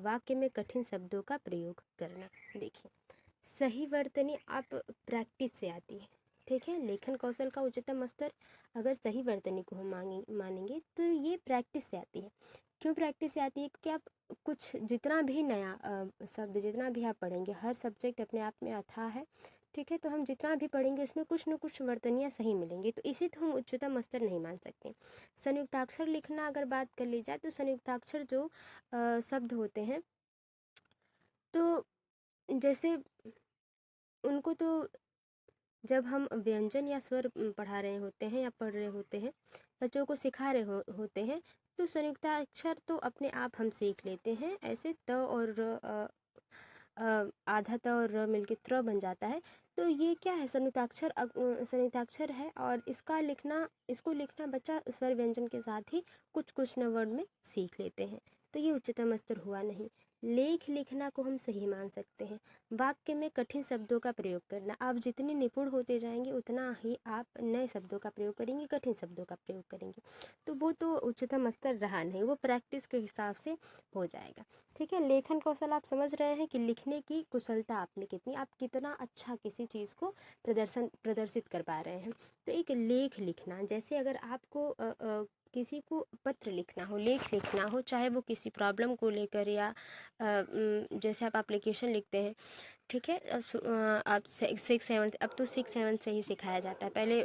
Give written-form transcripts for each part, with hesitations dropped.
वाक्य में कठिन शब्दों का प्रयोग करना। देखिए, सही वर्तनी आप प्रैक्टिस से आती है, ठीक है। लेखन कौशल का उच्चतम स्तर अगर सही वर्तनी को हम मानेंगे तो ये प्रैक्टिस से आती है। क्यों प्रैक्टिस से आती है? क्योंकि आप कुछ जितना भी नया शब्द जितना भी आप पढ़ेंगे, हर सब्जेक्ट अपने आप में अथाह है, ठीक है। तो हम जितना भी पढ़ेंगे उसमें कुछ न कुछ वर्तनियाँ सही मिलेंगी, तो इसी तो हम उच्चतम स्तर नहीं मान सकते। संयुक्ताक्षर लिखना अगर बात कर ली जाए तो संयुक्ताक्षर जो शब्द होते हैं, तो जैसे उनको तो जब हम व्यंजन या स्वर पढ़ा रहे होते हैं या पढ़ रहे होते हैं, बच्चों को सिखा रहे होते हैं, तो संयुक्ताक्षर तो अपने आप हम सीख लेते हैं। ऐसे त और आधा त और र मिलके त्र बन जाता है। तो ये क्या है? संयुक्ताक्षर है, और इसको लिखना बच्चा स्वर व्यंजन के साथ ही कुछ कुछ न वर्ड में सीख लेते हैं। तो ये उच्चतम स्तर हुआ नहीं। लेख लिखना को हम सही मान सकते हैं। वाक्य में कठिन शब्दों का प्रयोग करना, आप जितने निपुण होते जाएंगे उतना ही आप नए शब्दों का प्रयोग करेंगे, कठिन शब्दों का प्रयोग करेंगे, तो वो तो उच्चतम स्तर रहा नहीं, वो प्रैक्टिस के हिसाब से हो जाएगा, ठीक है। लेखन कौशल आप समझ रहे हैं कि लिखने की कुशलता आप में कितनी, आप कितना अच्छा किसी चीज़ को प्रदर्शित कर पा रहे हैं। तो एक लेख लिखना, जैसे अगर आपको किसी को पत्र लिखना हो, लेख लिखना हो, चाहे वो किसी प्रॉब्लम को लेकर या जैसे आप एप्लीकेशन लिखते हैं, ठीक है। आप 6-7, अब तो 6-7 से ही सिखाया जाता है। पहले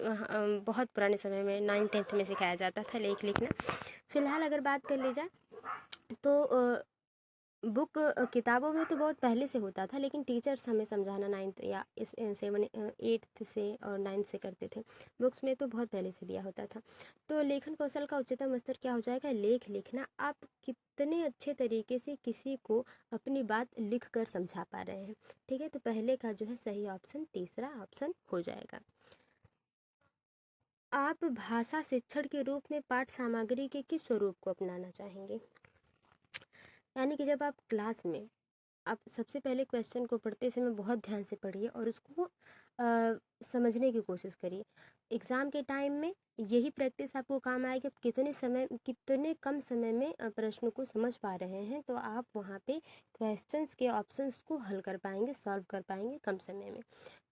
बहुत पुराने समय में 9-10 में सिखाया जाता था लेख लिखना। फिलहाल अगर बात कर ली जाए तो बुक किताबों में तो बहुत पहले से होता था, लेकिन टीचर्स हमें समझाना 9th या 8th से और 9th से करते थे। बुक्स में तो बहुत पहले से दिया होता था। तो लेखन कौशल का उच्चतम स्तर क्या हो जाएगा? लेख लिखना। आप कितने अच्छे तरीके से किसी को अपनी बात लिख कर समझा पा रहे हैं, ठीक है। तो पहले का जो है सही ऑप्शन तीसरा ऑप्शन हो जाएगा। आप भाषा शिक्षण के रूप में पाठ सामग्री के किस स्वरूप को अपनाना चाहेंगे? यानी कि जब आप क्लास में, आप सबसे पहले क्वेश्चन को पढ़ते समय बहुत ध्यान से पढ़िए और उसको समझने की कोशिश करिए। एग्ज़ाम के टाइम में यही प्रैक्टिस आपको काम आएगी। आप कितने कम समय में प्रश्न को समझ पा रहे हैं, तो आप वहाँ पे क्वेश्चंस के ऑप्शंस को हल कर पाएंगे, सॉल्व कर पाएंगे कम समय में।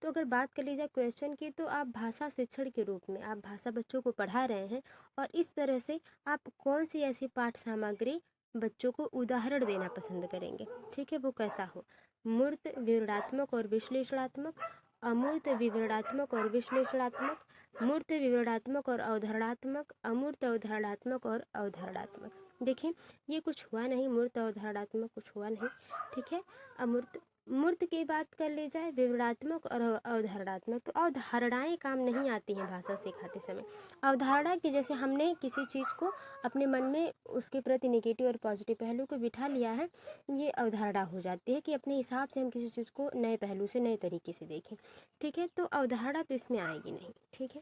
तो अगर बात कर ली जाए क्वेश्चन की, तो आप भाषा शिक्षण के रूप में आप भाषा बच्चों को पढ़ा रहे हैं, और इस तरह से आप कौन सी ऐसी पाठ सामग्री बच्चों को उदाहरण देना पसंद करेंगे, ठीक है। वो कैसा हो? मूर्त, विवरणात्मक और विश्लेषणात्मक, अमूर्त, विवरणात्मक और विश्लेषणात्मक, मूर्त, विवरणात्मक और अवधारणात्मक, अमूर्त, अवधारणात्मक और अवधारणात्मक। देखिए, ये कुछ हुआ नहीं, मूर्त अवधारणात्मक कुछ हुआ नहीं, ठीक है। अमूर्त मूर्त की बात कर ली जाए, विवरणात्मक और अवधारणात्मक, तो अवधारणाएं काम नहीं आती हैं भाषा सिखाते समय। अवधारणा की, जैसे हमने किसी चीज़ को अपने मन में उसके प्रति नेगेटिव और पॉजिटिव पहलू को बिठा लिया है, ये अवधारणा हो जाती है कि अपने हिसाब से हम किसी चीज़ को नए पहलू से, नए तरीके से देखें, ठीक है। तो अवधारणा तो इसमें आएगी नहीं, ठीक है।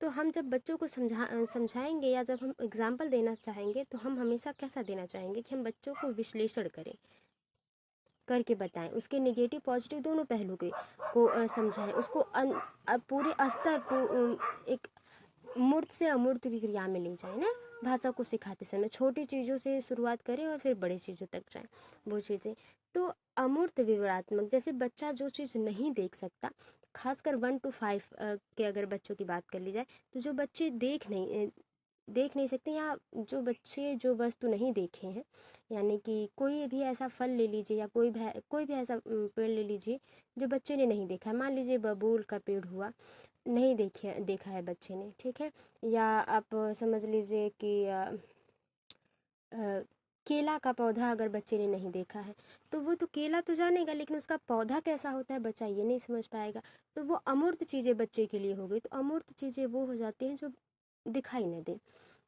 तो हम जब बच्चों को समझाएंगे या जब हम एग्जाम्पल देना चाहेंगे, तो हम हमेशा कैसा देना चाहेंगे कि हम बच्चों को विश्लेषण करके बताएं, उसके नेगेटिव पॉजिटिव दोनों पहलू को समझाएं, उसको पूरे स्तर को एक मूर्त से अमूर्त की क्रिया में ले जाए ना। भाषा को सिखाते समय छोटी चीज़ों से शुरुआत करें और फिर बड़ी चीज़ों तक जाएं, वो चीज़ें। तो अमूर्त विवरणात्मक, जैसे बच्चा जो चीज़ नहीं देख सकता, खासकर 1 to 5 के अगर बच्चों की बात कर ली जाए, तो जो बच्चे देख नहीं सकते, या जो बच्चे जो वस्तु नहीं देखे हैं, यानी कि कोई भी ऐसा फल ले लीजिए या कोई भी ऐसा पेड़ ले लीजिए जो बच्चे ने नहीं देखा है। मान लीजिए बबूल का पेड़ हुआ, नहीं देखा है बच्चे ने, ठीक है। या आप समझ लीजिए कि केला का पौधा अगर बच्चे ने नहीं देखा है, तो वो तो केला तो जानेगा, लेकिन उसका पौधा कैसा होता है बच्चा ये नहीं समझ पाएगा। तो वो अमूर्त चीज़ें बच्चे के लिए हो गई। तो अमूर्त चीज़ें वो हो जाती हैं जो दिखाई न दे,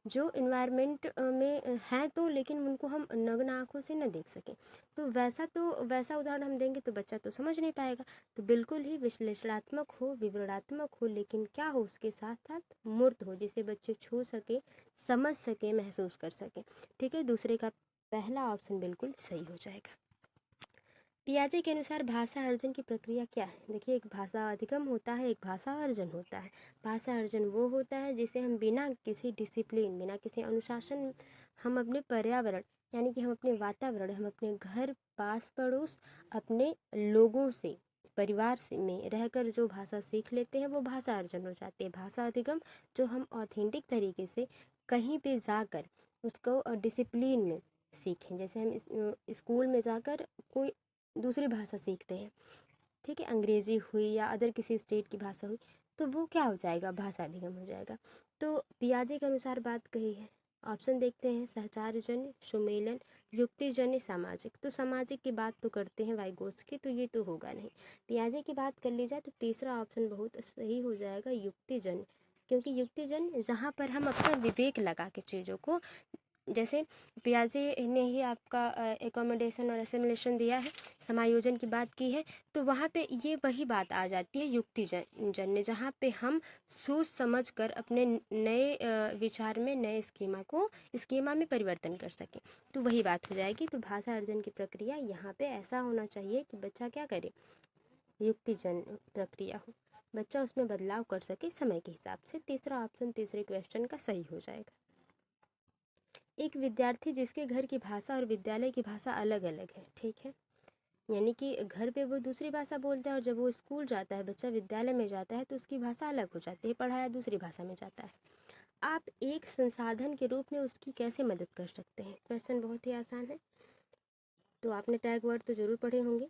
जो इन्वायरमेंट में हैं तो, लेकिन उनको हम नग्न आँखों से न देख सकें। तो वैसा उदाहरण हम देंगे तो बच्चा तो समझ नहीं पाएगा। तो बिल्कुल ही विश्लेषणात्मक हो, विवरणात्मक हो, लेकिन क्या हो, उसके साथ साथ मूर्त हो, जिसे बच्चे छू सके, समझ सके, महसूस कर सके, ठीक है। दूसरे का पहला ऑप्शन बिल्कुल सही हो जाएगा। पियाजे के अनुसार भाषा अर्जन की प्रक्रिया क्या है? देखिए, एक भाषा अधिगम होता है, एक भाषा अर्जन होता है। भाषा अर्जन वो होता है जिसे हम बिना किसी डिसिप्लिन, बिना किसी अनुशासन, हम अपने पर्यावरण यानी कि हम अपने वातावरण, हम अपने घर, पास पड़ोस, अपने लोगों से, परिवार से में रहकर जो भाषा सीख लेते हैं वो भाषा अर्जन हो जाती है। भाषा अधिगम जो हम ऑथेंटिक तरीके से कहीं पे जाकर उसको डिसिप्लिन में सीखें। जैसे हम स्कूल में जाकर कोई दूसरी भाषा सीखते हैं, ठीक है, अंग्रेजी हुई या अदर किसी स्टेट की भाषा हुई, तो वो क्या हो जाएगा, भाषा अधिगम हो जाएगा। तो पियाजे के अनुसार बात कही है। ऑप्शन देखते हैं, सहचारजन्य, सुमेलन, युक्तिजन्य, सामाजिक। तो सामाजिक की बात तो करते हैं वाइगोत्स्की की, तो ये तो होगा नहीं। पियाजे की बात कर ली जाए तो तीसरा ऑप्शन बहुत सही हो जाएगा, युक्तिजन्य। क्योंकि युक्तिजन्य जहाँ पर हम अपना विवेक लगा के चीज़ों को, जैसे पियाजे ने ही आपका एकोमोडेशन और असिमिलेशन दिया है, समायोजन की बात की है, तो वहाँ पे ये वही बात आ जाती है युक्ति जन्य, जहाँ पे हम सोच समझ कर अपने नए विचार में नए स्कीमा में परिवर्तन कर सकें, तो वही बात हो जाएगी। तो भाषा अर्जन की प्रक्रिया यहाँ पे ऐसा होना चाहिए कि बच्चा क्या करे, युक्तिजन प्रक्रिया हो, बच्चा उसमें बदलाव कर सके समय के हिसाब से। तीसरा ऑप्शन तीसरे क्वेश्चन का सही हो जाएगा। एक विद्यार्थी जिसके घर की भाषा और विद्यालय की भाषा अलग अलग है, ठीक है, यानी कि घर पे वो दूसरी भाषा बोलता है और जब वो स्कूल जाता है, बच्चा विद्यालय में जाता है, तो उसकी भाषा अलग हो जाती है, पढ़ाया दूसरी भाषा में जाता है। आप एक संसाधन के रूप में उसकी कैसे मदद कर सकते हैं? क्वेश्चन बहुत ही आसान है, तो आपने टैग वर्ड तो जरूर पढ़े होंगे।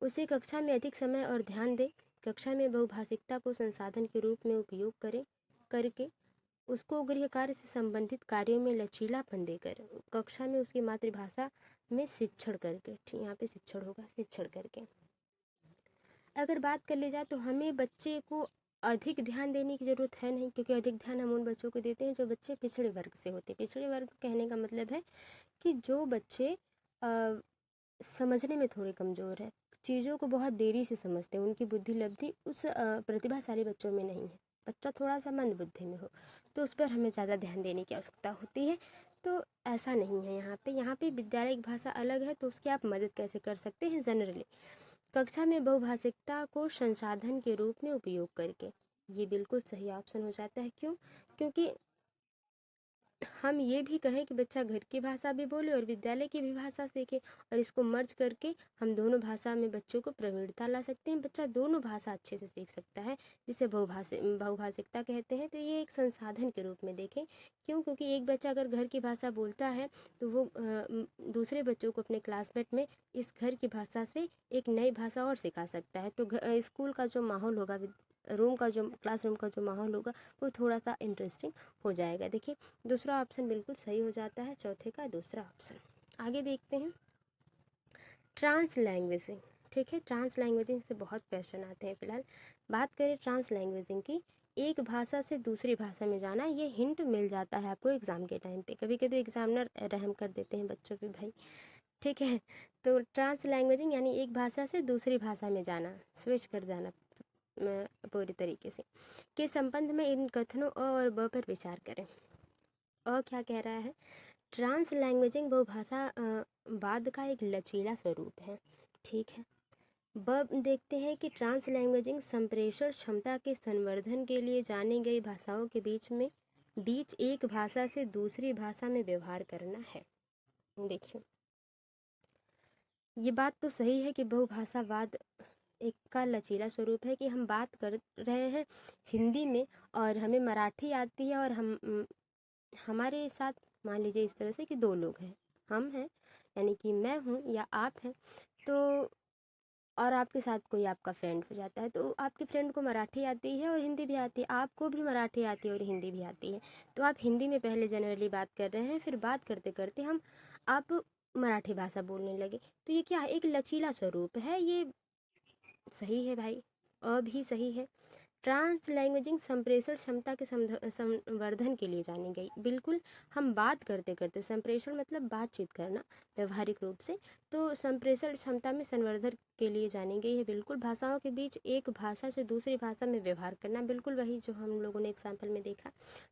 उसे कक्षा में अधिक समय और ध्यान दें, कक्षा में बहुभाषिकता को संसाधन के रूप में उपयोग करके उसको गृह कार्य से संबंधित कार्यों में लचीलापन देकर, कक्षा में उसकी मातृभाषा में शिक्षण करके, यहाँ पे शिक्षण होगा, शिक्षण करके। अगर बात कर ली जाए तो हमें बच्चे को अधिक ध्यान देने की ज़रूरत है नहीं, क्योंकि अधिक ध्यान हम उन बच्चों को देते हैं जो बच्चे पिछड़े वर्ग से होते हैं। पिछड़े वर्ग कहने का मतलब है कि जो बच्चे समझने में थोड़े कमज़ोर है, चीज़ों को बहुत देरी से समझते हैं, उनकी बुद्धि लब्धि उस प्रतिभाशाली बच्चों में नहीं है, बच्चा थोड़ा सा मंद बुद्धि में हो, तो उस पर हमें ज़्यादा ध्यान देने की आवश्यकता होती है। तो ऐसा नहीं है यहाँ पे विद्यालय की भाषा अलग है, तो उसकी आप मदद कैसे कर सकते हैं? जनरली कक्षा में बहुभाषिकता को संसाधन के रूप में उपयोग करके, ये बिल्कुल सही ऑप्शन हो जाता है। क्यों? क्योंकि हम ये भी कहें कि बच्चा घर की भाषा भी बोले और विद्यालय की भी भाषा सीखे, और इसको मर्ज करके हम दोनों भाषा में बच्चों को प्रवीणता ला सकते हैं। बच्चा दोनों भाषा अच्छे से सीख सकता है, जिसे बहुभाषिकता कहते हैं। तो ये एक संसाधन के रूप में देखें। क्यों? क्योंकि एक बच्चा अगर घर की भाषा बोलता है तो वो दूसरे बच्चों को, अपने क्लासमेट में, इस घर की भाषा से एक नई भाषा और सिखा सकता है। तो स्कूल का जो माहौल होगा, क्लासरूम का जो माहौल होगा, वो थोड़ा सा इंटरेस्टिंग हो जाएगा। देखिए दूसरा ऑप्शन बिल्कुल सही हो जाता है, चौथे का दूसरा ऑप्शन। आगे देखते हैं ट्रांस लैंग्वेजिंग, ठीक है। ट्रांस लैंग्वेजिंग से बहुत क्वेश्चन आते हैं। फिलहाल बात करें ट्रांस लैंग्वेजिंग की, एक भाषा से दूसरी भाषा में जाना। ये हिंट मिल जाता है आपको एग्जाम के टाइम पे, कभी कभी एग्जामिनर रहम कर देते हैं बच्चों पे भाई, ठीक है। तो ट्रांस लैंग्वेजिंग यानी एक भाषा से दूसरी भाषा में जाना, स्विच कर जाना पूरी तरीके से, के संबंध में इन कथनों अ और ब पर विचार करें। अ क्या कह रहा है? ट्रांस लैंग्वेजिंग बहुभाषा वाद का एक लचीला स्वरूप है, ठीक है। ब देखते हैं कि ट्रांस लैंग्वेजिंग संप्रेषण क्षमता के संवर्धन के लिए जानी गई भाषाओं के बीच एक भाषा से दूसरी भाषा में व्यवहार करना है। देखिए ये बात तो सही है कि बहुभाषावाद एक का लचीला स्वरूप है, कि हम बात कर रहे हैं हिंदी में और हमें मराठी आती है, और हमारे साथ मान लीजिए इस तरह से कि दो लोग हैं, हम हैं यानी कि मैं हूँ या आप हैं, तो और आपके साथ कोई आपका फ्रेंड हो जाता है, तो आपके फ्रेंड को मराठी आती है और हिंदी भी आती है, आपको भी मराठी आती है और हिंदी भी आती है। तो आप हिंदी में पहले जनरली बात कर रहे हैं, फिर बात करते करते आप मराठी भाषा बोलने लगे, तो ये क्या है? एक लचीला स्वरूप है, ये सही है भाई, भी सही है। ट्रांस लैंग्वेजिंग संप्रेषण क्षमता के संवर्धन के लिए जानी गई। बिल्कुल, हम बात करते करते, संप्रेषण मतलब बातचीत करना व्यवहारिक रूप से, तो संप्रेषण क्षमता में संवर्धन के लिए जानी गई है। बिल्कुल, भाषाओं के बीच एक भाषा से दूसरी भाषा में व्यवहार करना, बिल्कुल वही जो हम लोगों ने एग्जाम्पल में देखा।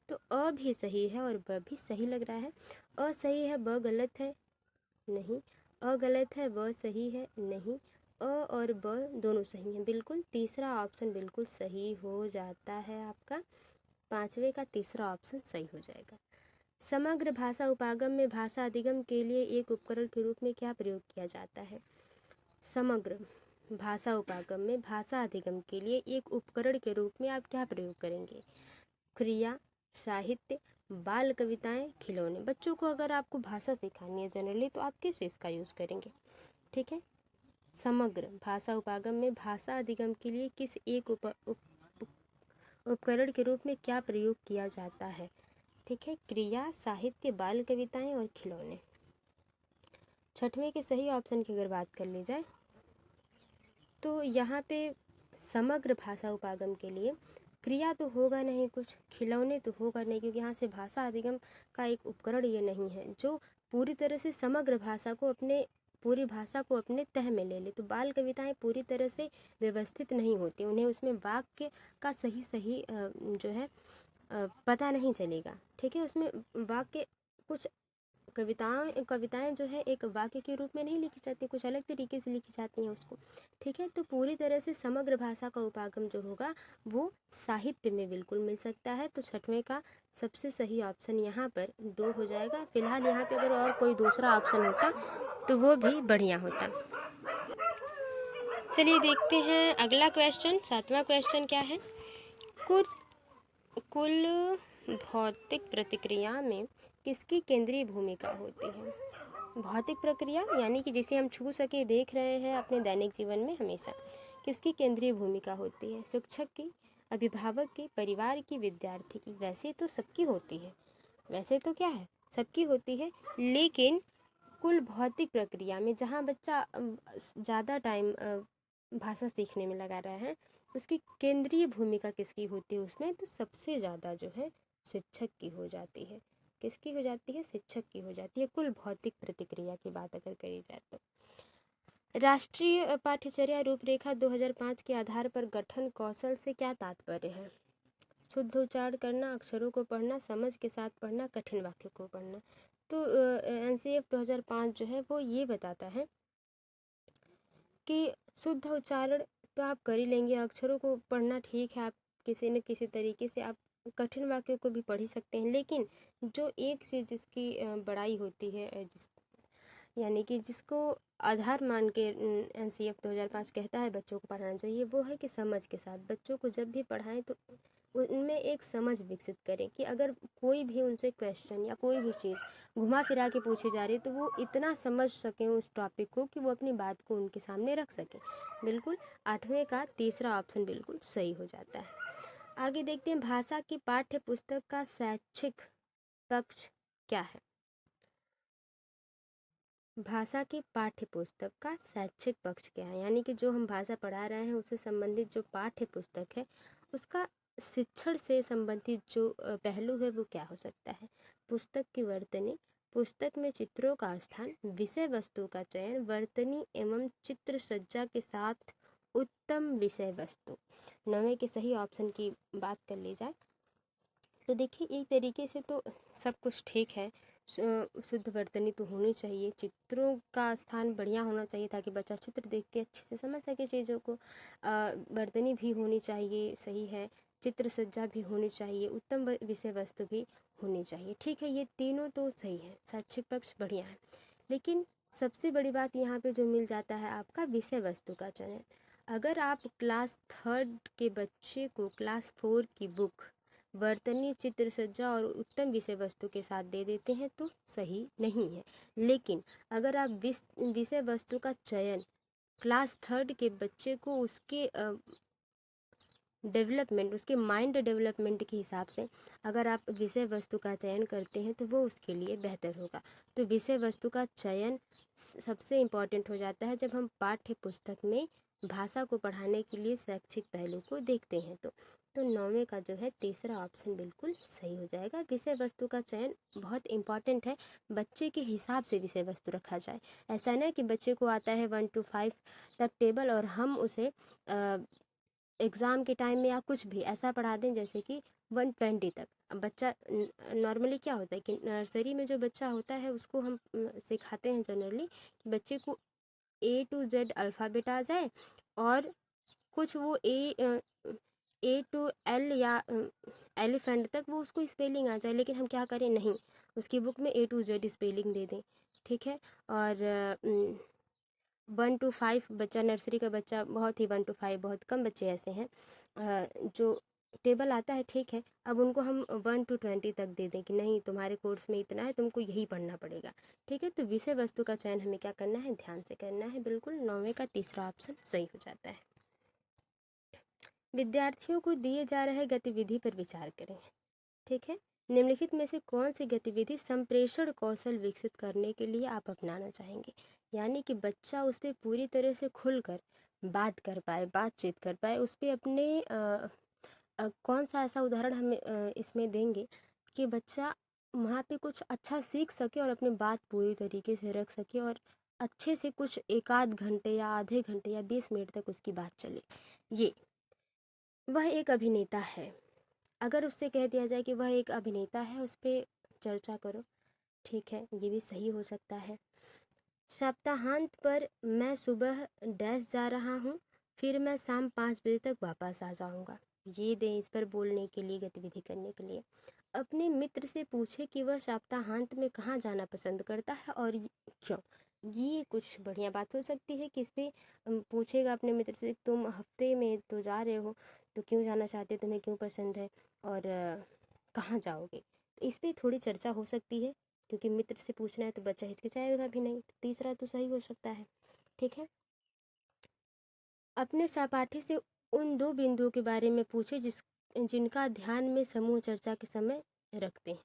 तो अ भी सही है और ब भी सही लग रहा है। अ सही है, ब गलत है नहीं, अ गलत है, ब सही है नहीं, अ और ब दोनों सही हैं। बिल्कुल तीसरा ऑप्शन बिल्कुल सही हो जाता है आपका, पांचवे का तीसरा ऑप्शन सही हो जाएगा। समग्र भाषा उपागम में भाषा अधिगम के लिए एक उपकरण के रूप में क्या प्रयोग किया जाता है? समग्र भाषा उपागम में भाषा अधिगम के लिए एक उपकरण के रूप में आप क्या प्रयोग करेंगे? क्रिया, साहित्य, बाल कविताएं, खिलौने। बच्चों को अगर आपको भाषा सिखानी है जनरली तो आप किस चीज़ का यूज़ करेंगे? ठीक है, समग्र भाषा उपागम में भाषा अधिगम के लिए किस एक उपकरण के रूप में क्या प्रयोग किया जाता है? ठीक है, क्रिया, साहित्य, बाल कविताएं और खिलौने। छठवें के सही ऑप्शन की अगर बात कर ली जाए तो यहाँ पे समग्र भाषा उपागम के लिए क्रिया तो होगा नहीं, कुछ खिलौने तो होगा नहीं, क्योंकि यहाँ से भाषा अधिगम का एक उपकरण ये नहीं है जो पूरी तरह से समग्र भाषा को अपने पूरी भाषा को अपने तह में ले ले। तो बाल कविताएं पूरी तरह से व्यवस्थित नहीं होती, उन्हें उसमें वाक्य का सही सही जो है पता नहीं चलेगा। ठीक है, उसमें वाक्य कुछ कविताएं जो है एक वाक्य के रूप में नहीं लिखी जाती, कुछ अलग तरीके से लिखी जाती हैं उसको। ठीक है, तो पूरी तरह से समग्र भाषा का उपागम जो होगा वो साहित्य में बिल्कुल मिल सकता है। तो छठवें का सबसे सही ऑप्शन यहाँ पर 2 हो जाएगा। फिलहाल यहाँ पे अगर और कोई दूसरा ऑप्शन होता तो वो भी बढ़िया होता। चलिए देखते हैं अगला क्वेश्चन। 7वां क्वेश्चन क्या है? कुल भौतिक प्रतिक्रिया में किसकी केंद्रीय भूमिका होती है? भौतिक प्रक्रिया यानी कि जिसे हम छू सके, देख रहे हैं अपने दैनिक जीवन में हमेशा, किसकी केंद्रीय भूमिका होती है? शिक्षक की, अभिभावक की, परिवार की, विद्यार्थी की। वैसे तो सबकी होती है, वैसे तो क्या है, सबकी होती है, लेकिन कुल भौतिक प्रक्रिया में जहाँ बच्चा ज़्यादा टाइम भाषा सीखने में लगा रहा है, उसकी केंद्रीय भूमिका किसकी होती है उसमें? तो सबसे ज़्यादा जो है शिक्षक की हो जाती है। किसकी हो जाती है? शिक्षक की हो जाती है, कुल भौतिक प्रतिक्रिया की बात अगर करी जाए तो। राष्ट्रीय पाठ्यचर्या रूपरेखा 2005 के आधार पर गठन कौशल से क्या तात्पर्य है? शुद्ध उच्चारण करना, अक्षरों को पढ़ना, समझ के साथ पढ़ना, कठिन वाक्य को पढ़ना। तो NCF 2005 जो है वो ये बताता है कि शुद्ध उच्चारण तो आप कर ही लेंगे, अक्षरों को पढ़ना ठीक है, आप किसी न किसी तरीके से आप कठिन वाक्यों को भी पढ़ ही सकते हैं, लेकिन जो एक चीज़ जिसकी बड़ाई होती है, यानी कि जिसको आधार मान के NCF 2005 कहता है बच्चों को पढ़ाना चाहिए, वो है कि समझ के साथ। बच्चों को जब भी पढ़ाएं तो उनमें एक समझ विकसित करें कि अगर कोई भी उनसे क्वेश्चन या कोई भी चीज़ घुमा फिरा के पूछी जा रही है तो वो इतना समझ सकें उस टॉपिक को कि वो अपनी बात को उनके सामने रख सकें। बिल्कुल 8वें का तीसरा ऑप्शन बिल्कुल सही हो जाता है। आगे देखते हैं, भाषा की पाठ्य पुस्तक का शैक्षिक पक्ष क्या है? भाषा की पाठ्य पुस्तक का शैक्षिक पक्ष क्या है? यानी कि जो हम भाषा पढ़ा रहे हैं उससे संबंधित जो पाठ्य पुस्तक है उसका शिक्षण से संबंधित जो पहलू है वो क्या हो सकता है? पुस्तक की वर्तनी, पुस्तक में चित्रों का स्थान, विषय वस्तु का चयन, वर्तनी एवं चित्र सज्जा के साथ उत्तम विषय वस्तु। 9वें के सही ऑप्शन की बात कर ली जाए तो देखिए एक तरीके से तो सब कुछ ठीक है। शुद्ध वर्तनी तो होनी चाहिए, चित्रों का स्थान बढ़िया होना चाहिए ताकि बच्चा चित्र देख के अच्छे से समझ सके चीज़ों को। वर्तनी भी होनी चाहिए, सही है, चित्र सज्जा भी होनी चाहिए, उत्तम विषय वस्तु भी होनी चाहिए। ठीक है, ये तीनों तो सही है, शैक्षिक पक्ष बढ़िया है, लेकिन सबसे बड़ी बात यहाँ पे जो मिल जाता है आपका विषय वस्तु का चयन। अगर आप क्लास 3rd के बच्चे को क्लास 4 की बुक वर्तनी, चित्र सज्जा और उत्तम विषय वस्तु के साथ दे देते हैं तो सही नहीं है। लेकिन अगर आप विषय वस्तु का चयन क्लास 3rd के बच्चे को उसके डेवलपमेंट, उसके माइंड डेवलपमेंट के हिसाब से अगर आप विषय वस्तु का चयन करते हैं तो वो उसके लिए बेहतर होगा। तो विषय वस्तु का चयन सबसे इम्पॉर्टेंट हो जाता है जब हम पाठ्य पुस्तक में भाषा को पढ़ाने के लिए शैक्षिक पहलू को देखते हैं। तो 9वें का जो है तीसरा ऑप्शन बिल्कुल सही हो जाएगा। विषय वस्तु का चयन बहुत इम्पॉर्टेंट है, बच्चे के हिसाब से विषय वस्तु रखा जाए। ऐसा ना कि बच्चे को आता है 1 to 5 तक टेबल और हम उसे एग्ज़ाम के टाइम में या कुछ भी ऐसा पढ़ा दें जैसे कि 120 तक। अब बच्चा नॉर्मली क्या होता है कि नर्सरी में जो बच्चा होता है उसको हम सिखाते हैं जनरली कि बच्चे को A to Z अल्फ़ाबेट आ जाए और कुछ वो A to L या एलिफेंट तक वो उसको स्पेलिंग आ जाए, लेकिन हम क्या करें, नहीं, उसकी बुक में A to Z स्पेलिंग दे दें, ठीक है। और 1 to 5 बच्चा, नर्सरी का बच्चा, बहुत ही 1 to 5 बहुत कम बच्चे ऐसे हैं जो टेबल आता है, ठीक है। अब उनको हम 1 to 20 तक दे दें कि नहीं तुम्हारे कोर्स में इतना है, तुमको यही पढ़ना पड़ेगा, ठीक है। तो विषय वस्तु का चयन हमें क्या करना है, ध्यान से करना है। बिल्कुल 9वें का तीसरा ऑप्शन सही हो जाता है। विद्यार्थियों को दिए जा रहे गतिविधि पर विचार करें, ठीक है। निम्नलिखित में से कौन सी गतिविधि संप्रेषण कौशल विकसित करने के लिए आप अपनाना चाहेंगे, यानी कि बच्चा उस पर पूरी तरह से खुलकर बात कर पाए, बातचीत कर पाए, उस पर अपने कौन सा ऐसा उदाहरण हमें इसमें देंगे कि बच्चा वहाँ पे कुछ अच्छा सीख सके और अपनी बात पूरी तरीके से रख सके और अच्छे से कुछ 1 आध घंटे या आधे घंटे या 20 मिनट तक उसकी बात चले। ये वह एक अभिनेता है, अगर उससे कह दिया जाए कि वह एक अभिनेता है, उस पर चर्चा करो, ठीक है, ये भी सही हो सकता है। सप्ताहांत पर मैं सुबह डैश जा रहा हूँ, फिर मैं शाम 5 बजे तक वापस आ जाऊँगा, ये दें इस पर बोलने के लिए, गतिविधि करने के लिए। अपने मित्र से पूछे कि वह सप्ताहांत में कहाँ जाना पसंद करता है और क्यों, ये कुछ बढ़िया बात हो सकती है कि इस पर पूछेगा अपने मित्र से, तुम हफ्ते में तो जा रहे हो, तो क्यों जाना चाहते हो, तुम्हें क्यों पसंद है और कहाँ जाओगे। तो इस पर थोड़ी चर्चा हो सकती है, क्योंकि मित्र से पूछना है तो बच्चा हिचकिचाएगा भी नहीं। तो तीसरा तो सही हो सकता है, ठीक है। अपने सहपाठी से उन 2 बिंदुओं के बारे में पूछे जिनका ध्यान में समूह चर्चा के समय रखते हैं,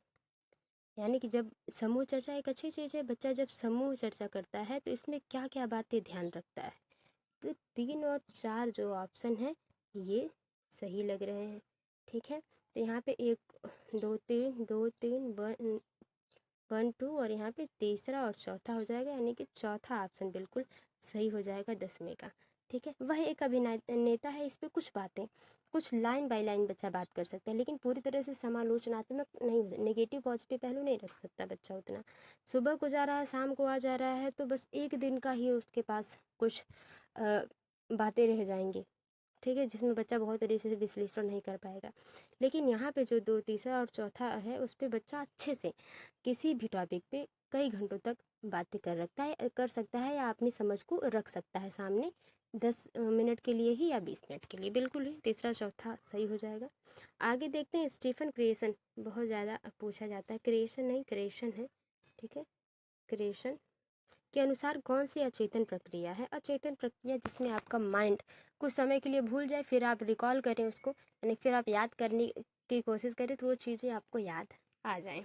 यानी कि जब समूह चर्चा एक अच्छी चीज़ है, बच्चा जब समूह चर्चा करता है तो इसमें क्या क्या बातें ध्यान रखता है। तो 3 और 4 जो ऑप्शन है ये सही लग रहे हैं, ठीक है। तो यहाँ पे 1 2 3 2 3 1 2 और यहाँ पे तीसरा और चौथा हो जाएगा, यानी कि चौथा ऑप्शन बिल्कुल सही हो जाएगा 10वें का, ठीक है। वह एक अभिनेता है, इस पे कुछ बातें, कुछ लाइन बाय लाइन बच्चा बात कर सकता है, लेकिन पूरी तरह से समालोचनात्मक नहीं, नेगेटिव पॉजिटिव पहलू नहीं रख सकता बच्चा उतना। सुबह को जा रहा है, शाम को आ जा रहा है, तो बस एक दिन का ही उसके पास कुछ बातें रह जाएंगी, ठीक है, जिसमें बच्चा बहुत तरीके से विश्लेषण नहीं कर पाएगा। लेकिन यहाँ पे जो 2 तीसरा और चौथा है, उस पर बच्चा अच्छे से किसी भी टॉपिक पे कई घंटों तक बातें कर सकता है या अपनी समझ को रख सकता है सामने, 10 मिनट के लिए ही या 20 मिनट के लिए, बिल्कुल ही तीसरा चौथा सही हो जाएगा। आगे देखते हैं स्टीफन क्रिएशन, बहुत ज़्यादा पूछा जाता है, क्रिएशन नहीं क्रिएशन है, ठीक है। क्रिएशन के अनुसार कौन सी अचेतन प्रक्रिया है, अचेतन प्रक्रिया जिसमें आपका माइंड कुछ समय के लिए भूल जाए, फिर आप रिकॉल करें उसको, यानी फिर आप याद करने की कोशिश करें तो वो चीज़ें आपको याद आ जाएं।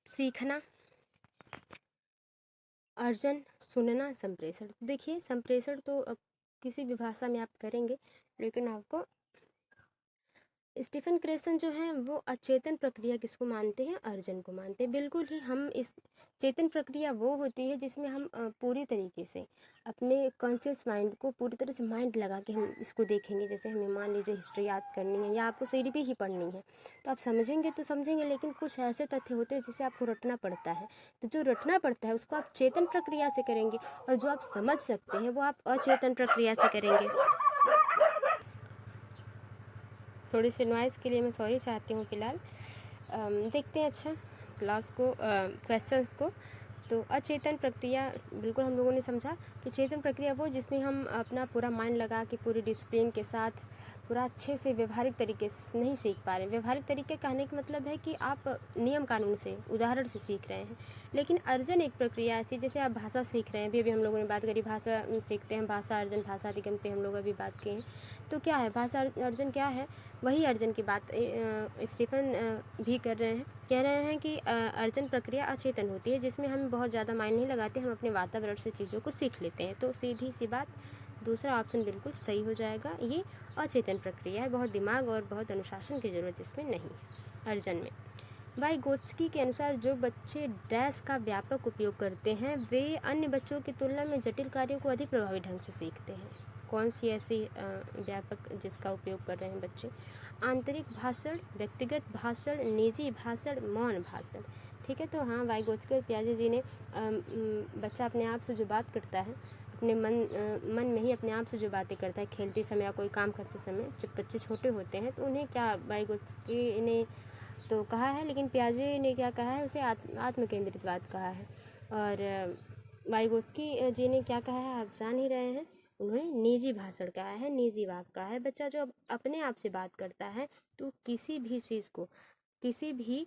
सीखना, अर्जन, सुनना, संप्रेषण। देखिए संप्रेषण तो किसी भी भाषा में आप करेंगे, लेकिन आपको स्टीफन क्रेसन जो है वो अचेतन प्रक्रिया किसको मानते हैं, अर्जन को मानते हैं। बिल्कुल ही हम इस चेतन प्रक्रिया वो होती है जिसमें हम पूरी तरीके से अपने कॉन्शियस माइंड को पूरी तरह से माइंड लगा के हम इसको देखेंगे। जैसे हमें मान लीजिए हिस्ट्री याद करनी है या आपको सीडीपी ही पढ़नी है, तो आप समझेंगे तो समझेंगे, लेकिन कुछ ऐसे तथ्य होते हैं जिसे आपको रटना पड़ता है। तो जो रटना पड़ता है उसको आप चेतन प्रक्रिया से करेंगे, और जो आप समझ सकते हैं वो आप अचेतन प्रक्रिया से करेंगे। थोड़ी सी नॉइज़ के लिए मैं सॉरी चाहती हूँ फ़िलहाल। देखते हैं अच्छा क्लास को, क्वेश्चंस को। तो अचेतन प्रक्रिया बिल्कुल हम लोगों ने समझा कि चेतन प्रक्रिया वो जिसमें हम अपना पूरा माइंड लगा के पूरी डिसिप्लिन के साथ पूरा अच्छे से व्यवहारिक तरीके से नहीं सीख पा रहे हैं। व्यवहारिक तरीके कहने का मतलब है कि आप नियम कानून से, उदाहरण से सीख रहे हैं। लेकिन अर्जन एक प्रक्रिया ऐसी, जैसे आप भाषा सीख रहे हैं, अभी हम लोगों ने बात करी भाषा सीखते हैं, भाषा अर्जन, भाषा अधिगम पे हम लोग अभी बात किए हैं। तो क्या है भाषा अर्जन, क्या है, वही अर्जन की बात स्टीफन भी कर रहे हैं, कह रहे हैं कि अर्जन प्रक्रिया अचेतन होती है जिसमें हम बहुत ज़्यादा माइंड नहीं लगाते, हम अपने वातावरण से चीज़ों को सीख लेते हैं। तो सीधी सी बात दूसरा ऑप्शन बिल्कुल सही हो जाएगा, ये अचेतन प्रक्रिया है, बहुत दिमाग और बहुत अनुशासन की ज़रूरत इसमें नहीं है अर्जन में। वाइगोत्स्की के अनुसार जो बच्चे डैश का व्यापक उपयोग करते हैं वे अन्य बच्चों की तुलना में जटिल कार्यों को अधिक प्रभावी ढंग से सीखते हैं। कौन सी ऐसी व्यापक जिसका उपयोग कर रहे हैं बच्चे, आंतरिक भाषण, व्यक्तिगत भाषण, निजी भाषण, मौन भाषण, ठीक है। तो हाँ, वाइगोत्स्की और पियाजे जी ने बच्चा अपने आप से जो बात करता है, अपने मन में ही अपने आप से जो बातें करता है खेलते समय या कोई काम करते समय, जब बच्चे छोटे होते हैं तो उन्हें क्या वाइगोत्स्की ने तो कहा है, लेकिन पियाजे ने क्या कहा है, उसे आत्मकेंद्रितवाद कहा है। और वाइगोत्स्की जी ने क्या कहा है, आप जान ही रहे हैं, उन्होंने निजी भाषण कहा है, निजी वाक कहा है। बच्चा जो अपने आप से बात करता है तो किसी भी चीज़ को, किसी भी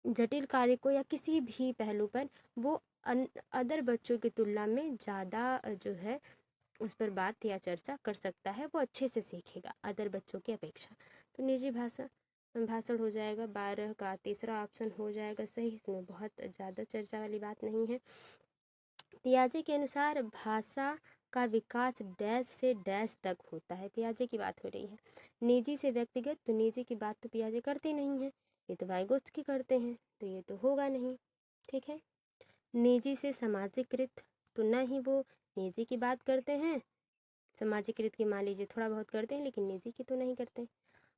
जटिल कार्य को या किसी भी पहलू पर वो अदर बच्चों की तुलना में ज़्यादा जो है उस पर बात या चर्चा कर सकता है, वो अच्छे से सीखेगा अदर बच्चों की अपेक्षा। तो निजी भाषण हो जाएगा। 12 का तीसरा ऑप्शन हो जाएगा सही, इसमें बहुत ज़्यादा चर्चा वाली बात नहीं है। पियाजे के अनुसार भाषा का विकास डैश से डैश तक होता है। पियाजे की बात हो रही है। निजी से व्यक्तिगत, तो निजी की बात तो पियाजे करते नहीं है, ये तो वाइगोत्स्की करते हैं, तो ये तो होगा नहीं। ठीक है। निजी से सामाजिकृत, तो न ही वो निजी की बात करते हैं, सामाजिकृत की मान लीजिए थोड़ा बहुत करते हैं, लेकिन निजी की तो नहीं करते।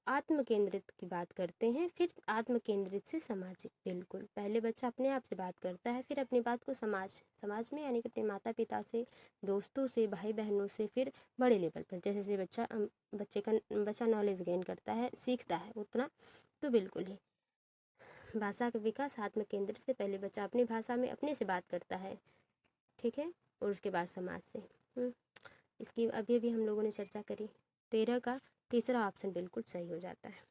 आत्मकेंद्रित की बात करते हैं, फिर आत्मकेंद्रित से सामाजिक, बिल्कुल। पहले बच्चा अपने आप से बात करता है, फिर अपनी बात को समाज में यानी कि अपने माता पिता से, दोस्तों से, भाई बहनों से, फिर बड़े लेवल पर जैसे जैसे बच्चा नॉलेज गेन करता है, सीखता है उतना, तो बिल्कुल ही भाषा का विकास आत्मकेंद्रित से, पहले बच्चा अपनी भाषा में अपने से बात करता है, ठीक है, और उसके बाद समाज से। इसकी अभी अभी हम लोगों ने चर्चा करी। 13 का तीसरा ऑप्शन बिल्कुल सही हो जाता है।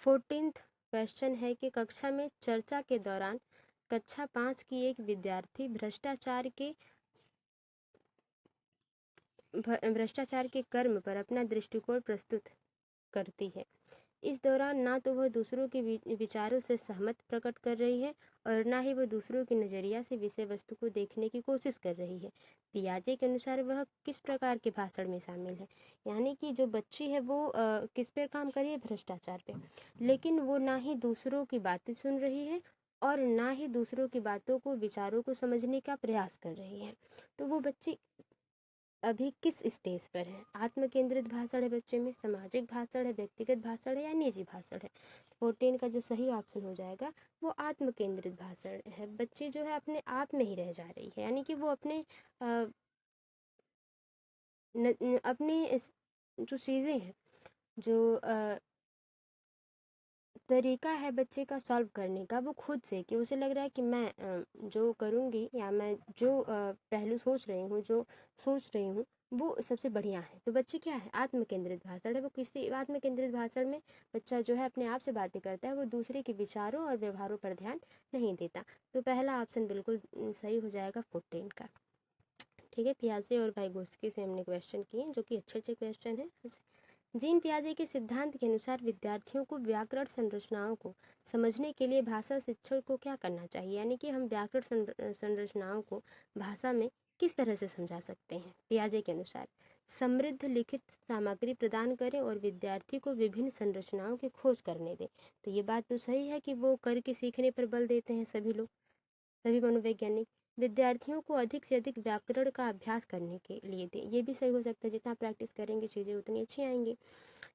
14th क्वेश्चन है कि कक्षा में चर्चा के दौरान कक्षा 5 की एक विद्यार्थी भ्रष्टाचार के कर्म पर अपना दृष्टिकोण प्रस्तुत करती है। इस दौरान ना तो वह दूसरों के विचारों से सहमत प्रकट कर रही है और ना ही वह दूसरों के नज़रिया से विषय वस्तु को देखने की कोशिश कर रही है। पियाजे के अनुसार वह किस प्रकार के भाषण में शामिल है, यानी कि जो बच्ची है वो किस पर काम कर रही है, भ्रष्टाचार पे, लेकिन वो ना ही दूसरों की बातें सुन रही है और ना ही दूसरों की बातों को, विचारों को समझने का प्रयास कर रही है। तो वो बच्ची अभी किस स्टेज पर है, आत्मकेंद्रित भाषण है बच्चे में, सामाजिक भाषण है, व्यक्तिगत भाषण है, या निजी भाषण है। 14 का जो सही ऑप्शन हो जाएगा वो आत्मकेंद्रित भाषण है। बच्चे जो है अपने आप में ही रह जा रही है, यानी कि वो अपने अपनी जो चीज़ें हैं, जो तरीका है बच्चे का सॉल्व करने का, वो खुद से, कि उसे लग रहा है कि मैं जो करूँगी या मैं जो पहलू सोच रही हूँ वो सबसे बढ़िया है। तो बच्चे क्या है, आत्मकेंद्रित भाषण है। वो किसी आत्मकेंद्रित भाषण में बच्चा जो है अपने आप से बातें करता है, वो दूसरे के विचारों और व्यवहारों पर ध्यान नहीं देता। तो पहला ऑप्शन बिल्कुल सही हो जाएगा 14 का। ठीक है। पियाजे और वाइगोत्स्की से हमने क्वेश्चन किए जो कि अच्छे अच्छे क्वेश्चन हैं। जीन पियाजे के सिद्धांत के अनुसार विद्यार्थियों को व्याकरण संरचनाओं को समझने के लिए भाषा शिक्षक को क्या करना चाहिए, यानी कि हम व्याकरण संरचनाओं को भाषा में किस तरह से समझा सकते हैं। पियाजे के अनुसार समृद्ध लिखित सामग्री प्रदान करें और विद्यार्थी को विभिन्न संरचनाओं की खोज करने दें। तो ये बात तो सही है कि वो करके सीखने पर बल देते हैं सभी लोग, सभी मनोवैज्ञानिक। विद्यार्थियों को अधिक से अधिक व्याकरण का अभ्यास करने के लिए दें, ये भी सही हो सकता है, जितना प्रैक्टिस करेंगे चीज़ें उतनी अच्छी आएंगी।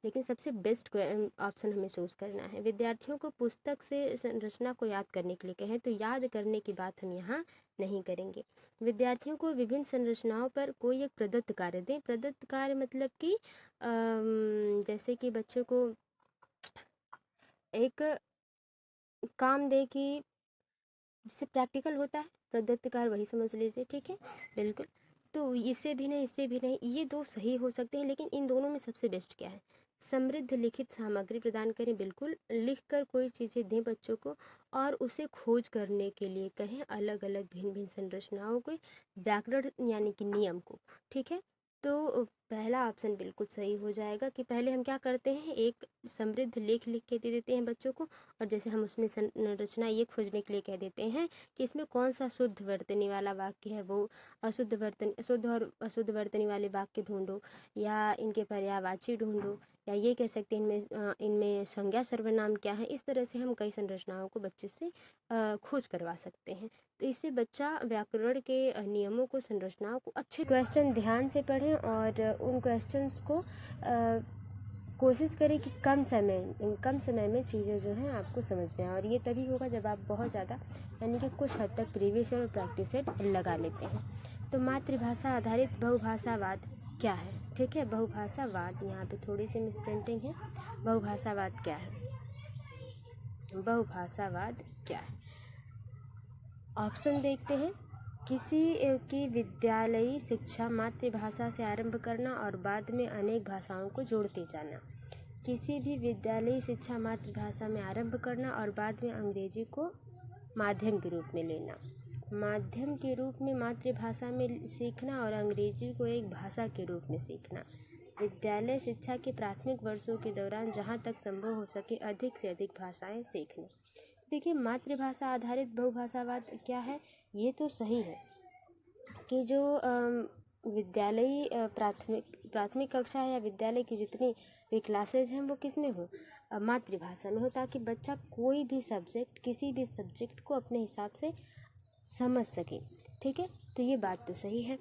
लेकिन सबसे बेस्ट ऑप्शन हमें चूज़ करना है। विद्यार्थियों को पुस्तक से संरचना को याद करने के लिए कहें, तो याद करने की बात हम यहाँ नहीं करेंगे। विद्यार्थियों को विभिन्न संरचनाओं पर कोई एक प्रदत्त कार्य दें। प्रदत्त कार्य मतलब कि जैसे कि बच्चों को एक काम दे कि जिससे प्रैक्टिकल होता है, प्रदत्त कार्य वही समझ लीजिए। ठीक है, बिल्कुल। तो इससे भी नहीं, ये दो सही हो सकते हैं, लेकिन इन दोनों में सबसे बेस्ट क्या है, समृद्ध लिखित सामग्री प्रदान करें। बिल्कुल, लिख कर कोई चीज़ें दें बच्चों को और उसे खोज करने के लिए कहें, अलग अलग भिन्न भिन्न संरचनाओं के व्याकरण यानी कि नियम को। ठीक है, तो पहला ऑप्शन बिल्कुल सही हो जाएगा कि पहले हम क्या करते हैं, एक समृद्ध लेख लिख के दे देते हैं बच्चों को, और जैसे हम उसमें संरचना ये खोजने के लिए कह देते हैं कि इसमें कौन सा शुद्ध वर्तनी वाला वाक्य है, वो शुद्ध और अशुद्ध वर्तनी वाले वाक्य ढूंढो, या इनके पर्यायवाची ढूंढो, या ये कह सकते हैं इनमें संज्ञा सर्वनाम क्या है। इस तरह से हम कई संरचनाओं को बच्चे से खोज करवा सकते हैं। तो इससे बच्चा व्याकरण के नियमों को, संरचनाओं को अच्छे क्वेश्चन ध्यान से पढ़ें और उन क्वेश्चंस को कोशिश करें कि कम समय में चीज़ें जो हैं आपको समझ में आए। और ये तभी होगा जब आप बहुत ज़्यादा यानी कि कुछ हद तक प्रीवियस ईयर और प्रैक्टिस सेट लगा लेते हैं। तो मातृभाषा आधारित बहुभाषावाद क्या है, ठीक है। बहुभाषावाद, यहाँ पे थोड़ी सी मिसप्रिंटिंग है। बहुभाषावाद क्या है? बहुभाषावाद क्या है? ऑप्शन देखते हैं। किसी की विद्यालयी शिक्षा मातृभाषा से आरंभ करना और बाद में अनेक भाषाओं को जोड़ते जाना। किसी भी विद्यालयी शिक्षा मातृभाषा में आरंभ करना और बाद में अंग्रेजी को माध्यम के रूप में लेना। माध्यम के रूप में मातृभाषा में सीखना और अंग्रेजी को एक भाषा के रूप में सीखना। विद्यालय शिक्षा के प्राथमिक वर्षों के दौरान जहाँ तक संभव हो सके अधिक से अधिक भाषाएं सीखना। देखिए, मातृभाषा आधारित बहुभाषावाद क्या है? ये तो सही है कि जो विद्यालयी प्राथमिक कक्षा है या विद्यालय की जितनी भी क्लासेज हैं वो किस में हो? मातृभाषा में हो, ताकि बच्चा कोई भी सब्जेक्ट, किसी भी सब्जेक्ट को अपने हिसाब से समझ सके, ठीक है। तो ये बात तो सही है।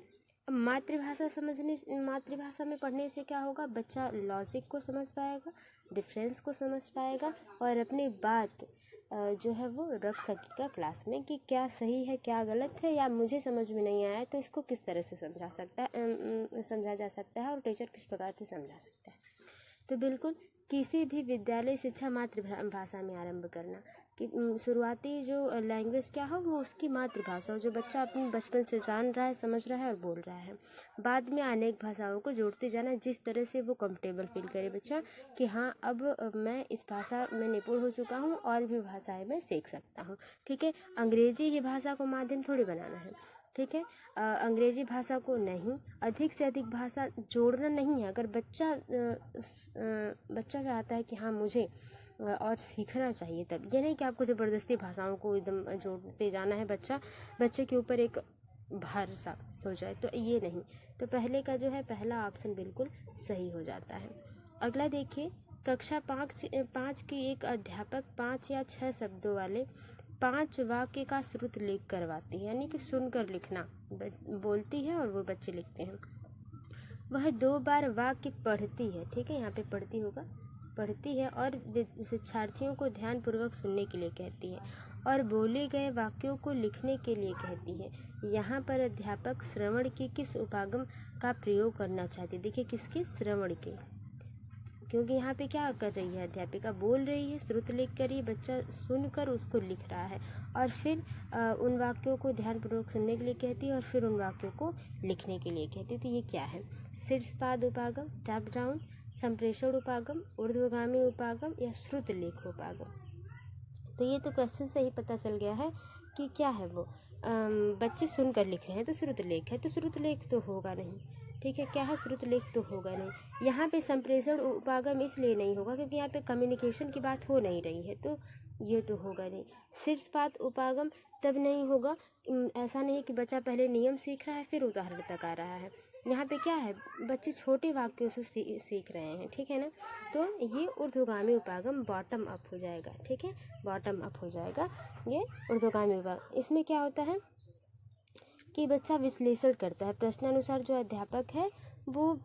मातृभाषा में पढ़ने से क्या होगा? बच्चा लॉजिक को समझ पाएगा, डिफरेंस को समझ पाएगा और अपनी बात जो है वो रख सकेगा क्लास में कि क्या सही है, क्या गलत है, या मुझे समझ में नहीं आया तो इसको किस तरह से समझा जा सकता है और टीचर किस प्रकार से समझा सकता है। तो बिल्कुल किसी भी विद्यालय शिक्षा मातृभाषा में आरंभ करना कि शुरुआती जो लैंग्वेज क्या हो वो उसकी मातृभाषा हो, जो बच्चा अपने बचपन से जान रहा है, समझ रहा है और बोल रहा है। बाद में अनेक भाषाओं को जोड़ते जाना, जिस तरह से वो कंफर्टेबल फील करे बच्चा कि हाँ अब मैं इस भाषा में निपुण हो चुका हूँ और भी भाषाएं मैं सीख सकता हूँ, ठीक है। अंग्रेजी ही भाषा को माध्यम थोड़ी बनाना है, ठीक है। अंग्रेजी भाषा को नहीं, अधिक से अधिक भाषा जोड़ना नहीं है। अगर बच्चा चाहता है कि हाँ मुझे और सीखना चाहिए, तब ये नहीं कि आपको ज़बरदस्ती भाषाओं को एकदम जोड़ते जाना है, बच्चे के ऊपर एक भार सा हो जाए, तो ये नहीं। तो पहले का जो है पहला ऑप्शन बिल्कुल सही हो जाता है। अगला देखिए, कक्षा 5 की एक अध्यापक 5 या 6 शब्दों वाले 5 वाक्य का श्रुत लेख करवाती है, यानी कि सुनकर लिखना बोलती है और वो बच्चे लिखते हैं। वह 2 बार वाक्य पढ़ती है, ठीक है, यहाँ पे पढ़ती होगा, पढ़ती है और शिक्षार्थियों को ध्यानपूर्वक सुनने के लिए कहती है और बोले गए वाक्यों को लिखने के लिए कहती है। यहाँ पर अध्यापक श्रवण के किस उपागम का प्रयोग करना चाहती है? देखिए, किसके? श्रवण के, क्योंकि यहाँ पे क्या कर रही है? अध्यापिका बोल रही है, श्रुत लेख कर रही है, बच्चा सुनकर उसको लिख रहा है और फिर उन वाक्यों को ध्यानपूर्वक सुनने के लिए कहती है और फिर उन वाक्यों को लिखने के लिए कहती है। तो ये क्या है? शीर्षपाद उपागम, टॉप डाउन, संप्रेषण उपागम, ऊर्ध्वगामी उपागम या श्रुत लेख उपागम? तो ये तो क्वेश्चन से ही पता चल गया है कि क्या है वो। बच्चे सुनकर लिख रहे हैं तो श्रुत लेख है, तो श्रुत लेख तो होगा नहीं, ठीक है। क्या है? श्रुत लेख तो होगा नहीं। यहाँ पे संप्रेषण उपागम इसलिए नहीं होगा क्योंकि यहाँ पे कम्युनिकेशन की बात हो नहीं रही है, तो ये तो होगा नहीं। शीर्षपाद उपागम तब नहीं होगा, ऐसा नहीं कि बच्चा पहले नियम सीख रहा है फिर उदाहरण तक आ रहा है। यहाँ पे क्या है? बच्चे छोटे वाक्यों से सीख रहे हैं, ठीक है ना। तो ये ऊर्ध्वगामी उपागम बॉटम अप हो जाएगा, ठीक है, बॉटम अप हो जाएगा ये ऊर्ध्वगामी उपागम। इसमें क्या होता है कि बच्चा विश्लेषण करता है। प्रश्नानुसार जो अध्यापक है वो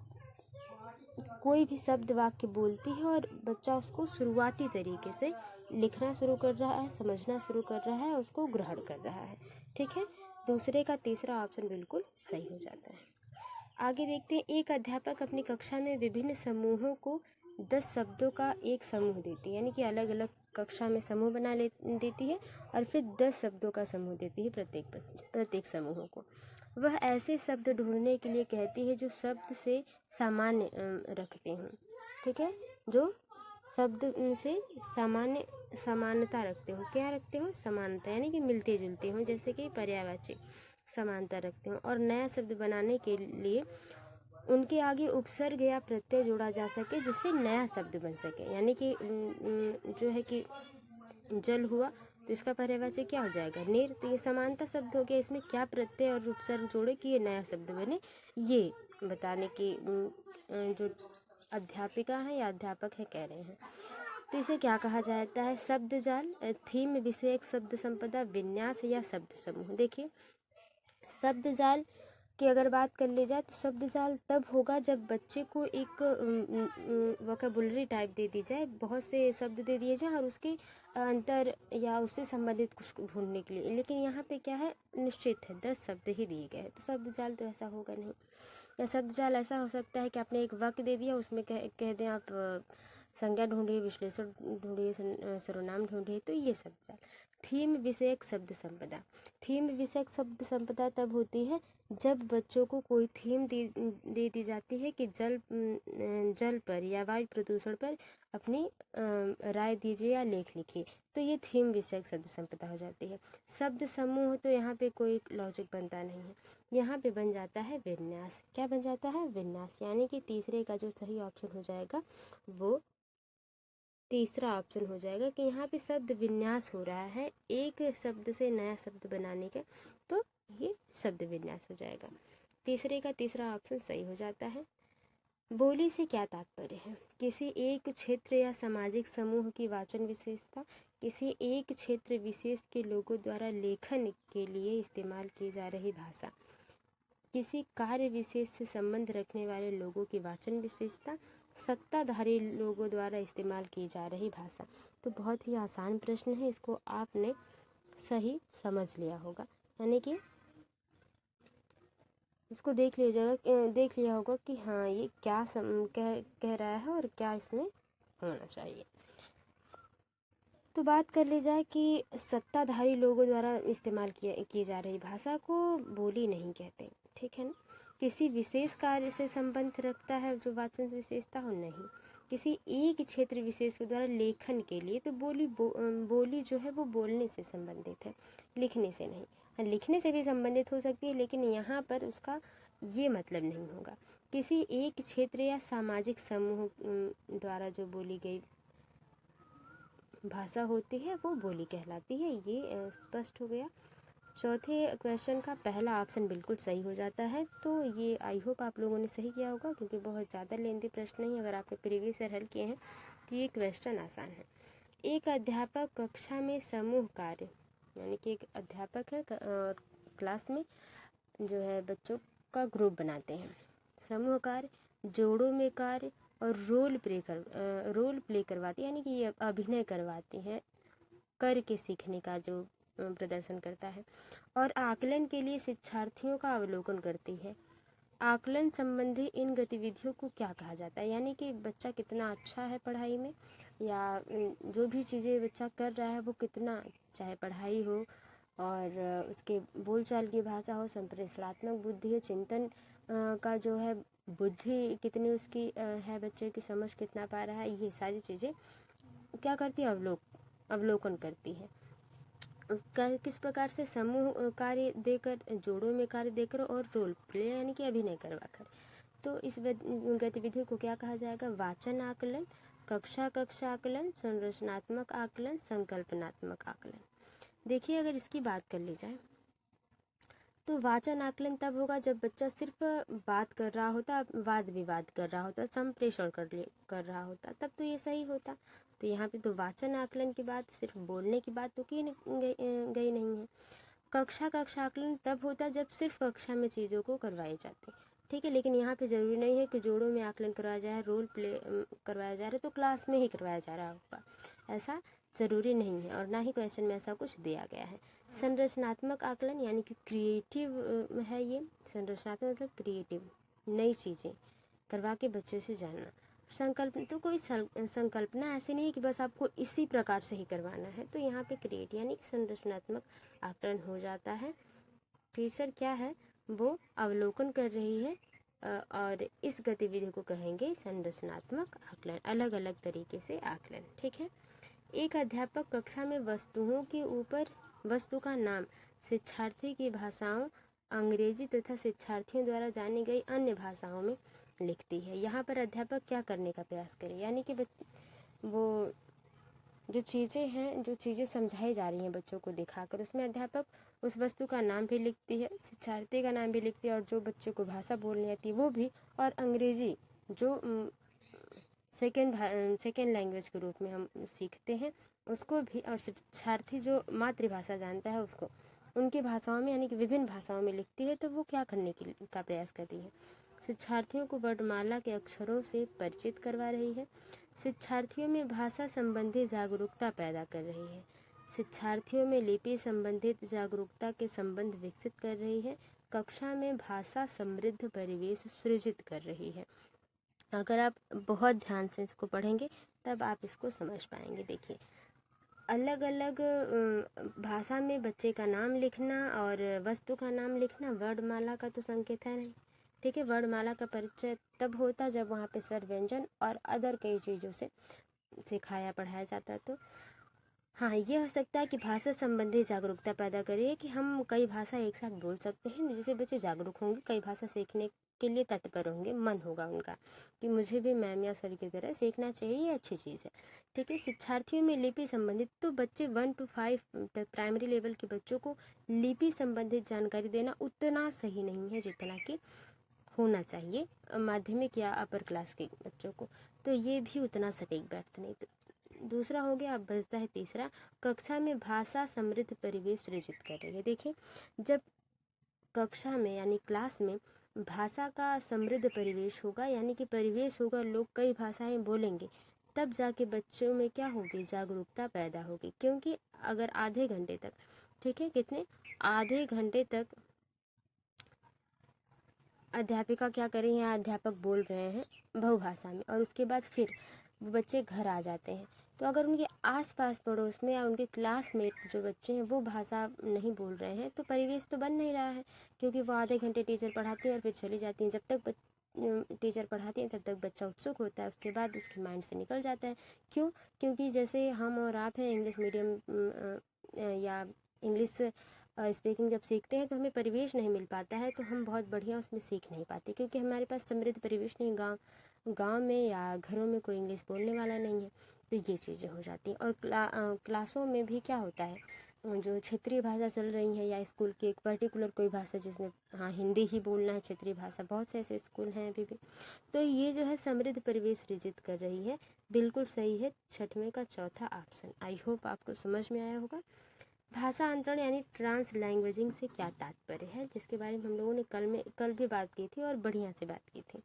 कोई भी शब्द वाक्य बोलती है और बच्चा उसको शुरुआती तरीके से लिखना शुरू कर रहा है, समझना शुरू कर रहा है, उसको ग्रहण कर रहा है, ठीक है। दूसरे का तीसरा ऑप्शन बिल्कुल सही हो जाता है। आगे देखते हैं, एक अध्यापक अपनी कक्षा में विभिन्न समूहों को 10 शब्दों का एक समूह देती है, यानी कि अलग अलग कक्षा में समूह बना देती है और फिर 10 शब्दों का समूह देती है प्रत्येक समूहों को। वह ऐसे शब्द ढूंढने के लिए कहती है जो शब्द से सामान्य रखते हों, ठीक है, जो शब्द से समानता रखते हो। क्या रखते हो? समानता, यानी कि मिलते जुलते हों, जैसे कि पर्यायवाची समानता रखते हो। और नया शब्द बनाने के लिए उनके आगे उपसर्ग या प्रत्यय जोड़ा जा सके जिससे नया शब्द बन सके, यानी कि जो है कि जल हुआ तो इसका पर्यायवाची क्या हो जाएगा? नीर। तो ये समानता शब्द हो गया, इसमें क्या प्रत्यय और उपसर्ग जोड़े कि ये नया शब्द बने, ये बताने की जो अध्यापिका है या अध्यापक है कह रहे हैं। तो इसे क्या कहा जाता है? शब्द जाल, थीम, विषयक शब्द संपदा, विन्यास या शब्द समूह। देखिए, शब्द जाल कि अगर बात कर ली जाए तो शब्द जाल तब होगा जब बच्चे को एक वोकैबुलरी टाइप दे दी जाए, बहुत से शब्द दे दिए जाए और उसके अंतर या उससे संबंधित कुछ ढूंढने के लिए। लेकिन यहाँ पे क्या है, निश्चित है 10 शब्द ही दिए गए हैं, तो शब्द जाल तो ऐसा होगा नहीं। या शब्द जाल ऐसा हो सकता है कि आपने एक वाक्य दे दिया, उसमें कह दें आप संज्ञा ढूंढिए, विश्लेषण ढूंढिए, सर्वनाम ढूंढिए, तो ये शब्द जाल। थीम विषयक शब्द संपदा। थीम विषयक शब्द संपदा तब होती है जब बच्चों को कोई थीम दे दी जाती है कि जल पर या वायु प्रदूषण पर अपनी राय दीजिए या लेख लिखिए, तो ये थीम विषयक शब्द संपदा हो जाती है। शब्द समूह तो यहाँ पे कोई लॉजिक बनता नहीं है, यहाँ पे बन जाता है विन्यास। क्या बन जाता है? विन्यास। यानी कि तीसरे का जो सही ऑप्शन हो जाएगा वो तीसरा ऑप्शन हो जाएगा कि यहाँ पे शब्द विन्यास हो रहा है एक शब्द से नया शब्द बनाने का, तो ये शब्द विन्यास हो जाएगा। तीसरे का तीसरा ऑप्शन सही हो जाता है। बोली से क्या तात्पर्य है? किसी एक क्षेत्र या सामाजिक समूह की वाचन विशेषता, किसी एक क्षेत्र विशेष के लोगों द्वारा लेखन के लिए इस्तेमाल की जा रही भाषा, किसी कार्य विशेष से संबंध रखने वाले लोगों की वाचन विशेषता, सत्ताधारी लोगों द्वारा इस्तेमाल की जा रही भाषा। तो बहुत ही आसान प्रश्न है, इसको आपने सही समझ लिया होगा, यानी कि इसको देख लिया होगा कि हाँ ये क्या कह रहा है और क्या इसमें होना चाहिए। तो बात कर ली जाए कि सत्ताधारी लोगों द्वारा इस्तेमाल की जा रही भाषा को बोली नहीं कहते, ठीक है ना। किसी विशेष कार्य से संबंध रखता है जो वाचन विशेषता हो, नहीं। किसी एक क्षेत्र विशेष के द्वारा लेखन के लिए, तो बोली जो है वो बोलने से संबंधित है, लिखने से नहीं। हाँ, लिखने से भी संबंधित हो सकती है, लेकिन यहाँ पर उसका ये मतलब नहीं होगा। किसी एक क्षेत्र या सामाजिक समूह द्वारा जो बोली गई भाषा होती है वो बोली कहलाती है, ये स्पष्ट हो गया। चौथे क्वेश्चन का पहला ऑप्शन बिल्कुल सही हो जाता है। तो ये आई होप आप लोगों ने सही किया होगा, क्योंकि बहुत ज़्यादा लेंथी प्रश्न नहीं, अगर आपने प्रीवियस ईयर हल किए हैं तो ये क्वेश्चन आसान है। एक अध्यापक कक्षा में समूह कार्य, यानी कि एक अध्यापक है क्लास में जो है बच्चों का ग्रुप बनाते हैं, समूह कार्य, जोड़ों में कार्य और रोल प्ले करवाती है, यानी कि ये अभिनय करवाती है, करके सीखने का जो प्रदर्शन करता है, और आकलन के लिए शिक्षार्थियों का अवलोकन करती है। आकलन संबंधी इन गतिविधियों को क्या कहा जाता है? यानी कि बच्चा कितना अच्छा है पढ़ाई में, या जो भी चीज़ें बच्चा कर रहा है वो कितना, चाहे पढ़ाई हो और उसके बोलचाल की भाषा हो, संप्रेषणात्मक बुद्धि हो, चिंतन का जो है बुद्धि कितनी उसकी है, बच्चे की समझ कितना पा रहा है, ये सारी चीज़ें क्या करती है? अवलोकन करती है। किस प्रकार से समूह कार्य देकर, जोड़ों में कार्य देकर और रोल प्ले यानी कि अभिनय करवाकर। तो इस गतिविधि को क्या कहा जाएगा? वाचन आकलन, कक्षा आकलन, संरचनात्मक आकलन, संकल्पनात्मक आकलन। देखिए अगर इसकी बात कर ली जाए तो वाचन आकलन तब होगा जब बच्चा सिर्फ बात कर रहा होता, वाद विवाद कर रहा होता, संप्रेषण कर रहा होता, तब तो ये सही होता। तो यहाँ पे तो वाचन आकलन की बात, सिर्फ बोलने की बात तो की गई नहीं है। कक्षा आकलन तब होता जब सिर्फ कक्षा में चीज़ों को करवाई जाती, ठीक है। लेकिन यहाँ पे ज़रूरी नहीं है कि जोड़ों में आकलन करवाया जाए, रोल प्ले करवाया जा रहा है तो क्लास में ही करवाया जा रहा होगा, ऐसा ज़रूरी नहीं है, और ना ही क्वेश्चन में ऐसा कुछ दिया गया है। संरचनात्मक आकलन यानी कि क्रिएटिव है ये, संरचनात्मक मतलब क्रिएटिव, नई चीज़ें करवा के बच्चे से जानना। संकल्प तो कोई संकल्पना ऐसी नहीं कि बस आपको इसी प्रकार से ही करवाना है, तो यहाँ पे क्रिएट यानी कि संरचनात्मक आकलन हो जाता है। टीचर क्या है, वो अवलोकन कर रही है और इस गतिविधि को कहेंगे संरचनात्मक आकलन, अलग अलग तरीके से आकलन, ठीक है। एक अध्यापक कक्षा में वस्तुओं के ऊपर वस्तु का नाम शिक्षार्थी की भाषाओं, अंग्रेजी तथा शिक्षार्थियों द्वारा जानी गई अन्य भाषाओं में लिखती है। यहाँ पर अध्यापक क्या करने का प्रयास करे, यानी कि वो जो चीज़ें हैं, जो चीज़ें समझाई जा रही हैं बच्चों को दिखाकर, उसमें अध्यापक उस वस्तु का नाम भी लिखती है, शिक्षार्थी का नाम भी लिखती है, और जो बच्चे को भाषा बोलनी आती है वो भी, और अंग्रेजी जो सेकेंड लैंग्वेज के रूप में हम सीखते हैं उसको भी, और शिक्षार्थी जो मातृभाषा जानता है उसको, उनकी भाषाओं में यानी कि विभिन्न भाषाओं में लिखती है, तो वो क्या करने का प्रयास कर रही है? शिक्षार्थियों को वर्णमाला के अक्षरों से परिचित करवा रही है। शिक्षार्थियों में भाषा संबंधी जागरूकता पैदा कर रही है। शिक्षार्थियों में लिपि संबंधित जागरूकता के संबंध विकसित कर रही है। कक्षा में भाषा समृद्ध परिवेश सृजित कर रही है। अगर आप बहुत ध्यान से इसको पढ़ेंगे तब आप इसको समझ पाएंगे। देखिए, अलग अलग भाषा में बच्चे का नाम लिखना और वस्तु का नाम लिखना वर्णमाला का तो संकेत है नहीं, ठीक है। वर्णमाला का परिचय तब होता जब वहाँ पे स्वर व्यंजन और अदर कई चीज़ों से सिखाया पढ़ाया जाता। तो हाँ, ये हो सकता है कि भाषा संबंधी जागरूकता पैदा करिए कि हम कई भाषा एक साथ बोल सकते हैं, जिससे बच्चे जागरूक होंगे, कई भाषा सीखने के लिए तत्पर होंगे, मन होगा उनका कि मुझे भी मैम या सर की तरह सीखना चाहिए, ये अच्छी चीज़ है, ठीक है। शिक्षार्थियों में लिपि संबंधित, तो बच्चे 1 to 5 तक प्राइमरी लेवल के बच्चों को लिपि संबंधित जानकारी देना उतना सही नहीं है जितना कि होना चाहिए माध्यमिक या अपर क्लास के बच्चों को, तो ये भी उतना सटीक बैठता नहीं। तो दूसरा हो गया। अब बचता है तीसरा, कक्षा में भाषा समृद्ध परिवेश सृजित कर रही है। देखिए, जब कक्षा में यानी क्लास में भाषा का समृद्ध परिवेश होगा, यानी कि परिवेश होगा, लोग कई भाषाएं बोलेंगे, तब जाके बच्चों में क्या होगी, जागरूकता पैदा होगी। क्योंकि अगर आधे घंटे तक, ठीक है, कितने आधे घंटे तक अध्यापिका क्या कर रही हैं, अध्यापक बोल रहे हैं बहुभाषा में, और उसके बाद फिर वो बच्चे घर आ जाते हैं, तो अगर उनके आसपास पड़ोस में या उनके क्लासमेट जो बच्चे हैं वो भाषा नहीं बोल रहे हैं, तो परिवेश तो बन नहीं रहा है, क्योंकि वो आधे घंटे टीचर पढ़ाती है और फिर चली जाती हैं। जब तक टीचर पढ़ाती हैं तब तक बच्चा उत्सुक होता है, उसके बाद उसके माइंड से निकल जाता है। क्यों? क्योंकि जैसे हम और आप हैं इंग्लिश मीडियम या इंग्लिश स्पीकिंग जब सीखते हैं तो हमें परिवेश नहीं मिल पाता है, तो हम बहुत बढ़िया उसमें सीख नहीं पाते, क्योंकि हमारे पास समृद्ध परिवेश नहीं, गांव में या घरों में कोई इंग्लिश बोलने वाला नहीं है, तो ये चीज़ें हो जाती हैं। और क्लासों में भी क्या होता है, जो क्षेत्रीय भाषा चल रही है या स्कूल की एक पर्टिकुलर कोई भाषा, जिसमें हाँ हिंदी ही बोलना है, क्षेत्रीय भाषा, बहुत से ऐसे स्कूल हैं अभी भी, तो ये जो है समृद्ध परिवेश सृजित कर रही है। बिल्कुल सही है, छठवें का चौथा ऑप्शन। आई होप आपको समझ में आया होगा। भाषा अंतरण यानी ट्रांस लैंग्वेजिंग से क्या तात्पर्य है, जिसके बारे में हम लोगों ने कल भी बात की थी और बढ़िया से बात की थी।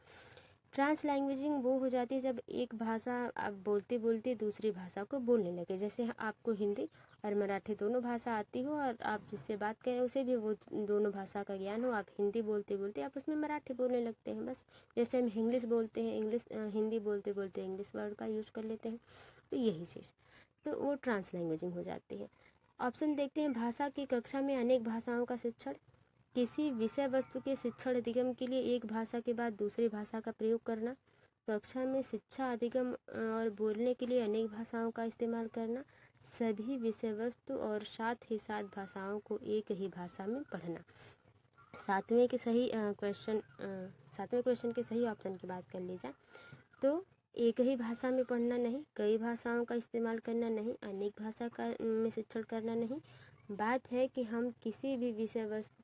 ट्रांस लैंग्वेजिंग वो हो जाती है जब एक भाषा आप बोलते बोलते दूसरी भाषा को बोलने लगे। जैसे आपको हिंदी और मराठी दोनों भाषा आती हो और आप जिससे बात करें उसे भी वो दोनों भाषा का ज्ञान हो, आप हिंदी बोलते बोलते आप उसमें मराठी बोलने लगते हैं। बस जैसे हम इंग्लिश बोलते हैं, हिंदी बोलते बोलते इंग्लिश वर्ड का यूज कर लेते हैं, तो यही चीज़, तो वो ट्रांस लैंग्वेजिंग हो जाती है। ऑप्शन देखते हैं। भाषा की कक्षा में अनेक भाषाओं का शिक्षण, किसी विषय वस्तु के शिक्षण अधिगम के लिए एक भाषा के बाद दूसरी भाषा का प्रयोग करना, कक्षा में शिक्षा अधिगम और बोलने के लिए अनेक भाषाओं का इस्तेमाल करना, सभी विषय वस्तु और साथ ही साथ भाषाओं को एक ही भाषा में पढ़ना। सातवें क्वेश्चन के सही ऑप्शन की बात कर ली जाए तो एक ही भाषा में पढ़ना नहीं, कई भाषाओं का इस्तेमाल करना नहीं, अनेक भाषा का में शिक्षण करना नहीं। बात है कि हम किसी भी विषय वस्तु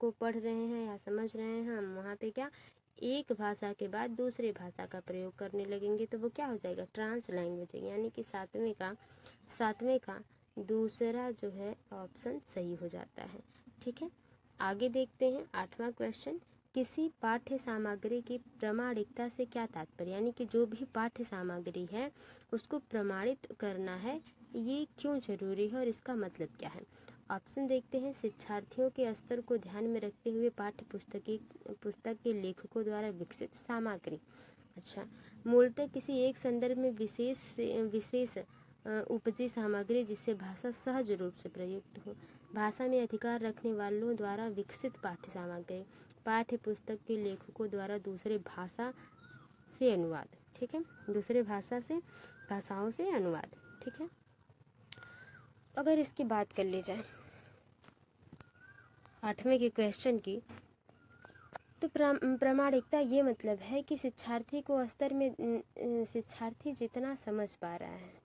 को पढ़ रहे हैं या समझ रहे हैं, हम वहाँ पे क्या एक भाषा के बाद दूसरी भाषा का प्रयोग करने लगेंगे, तो वो क्या हो जाएगा, ट्रांस लैंग्वेजिंग। यानी कि सातवें का दूसरा जो है ऑप्शन सही हो जाता है। ठीक है, आगे देखते हैं। आठवां क्वेश्चन, किसी पाठ्य सामग्री की प्रमाणिकता से क्या तात्पर्य, यानी कि जो भी पाठ्य सामग्री है उसको प्रमाणित करना है, ये क्यों जरूरी है और इसका मतलब क्या है। ऑप्शन देखते हैं। शिक्षार्थियों के स्तर को ध्यान में रखते हुए पुस्तक के लेखकों द्वारा विकसित सामग्री। अच्छा, मूलतः किसी एक संदर्भ में विशेष उपजी सामग्री जिससे भाषा सहज रूप से प्रयुक्त हो। भाषा में अधिकार रखने वालों द्वारा विकसित पाठ्य सामग्री, पाठ्य पुस्तक के लेखकों द्वारा दूसरे भाषा से अनुवाद। ठीक है, दूसरे भाषाओं से अनुवाद। ठीक है, अगर इसकी बात कर ली जाए आठवें के क्वेश्चन की, तो प्रामाणिकता ये मतलब है कि शिक्षार्थी को स्तर में शिक्षार्थी जितना समझ पा रहा है,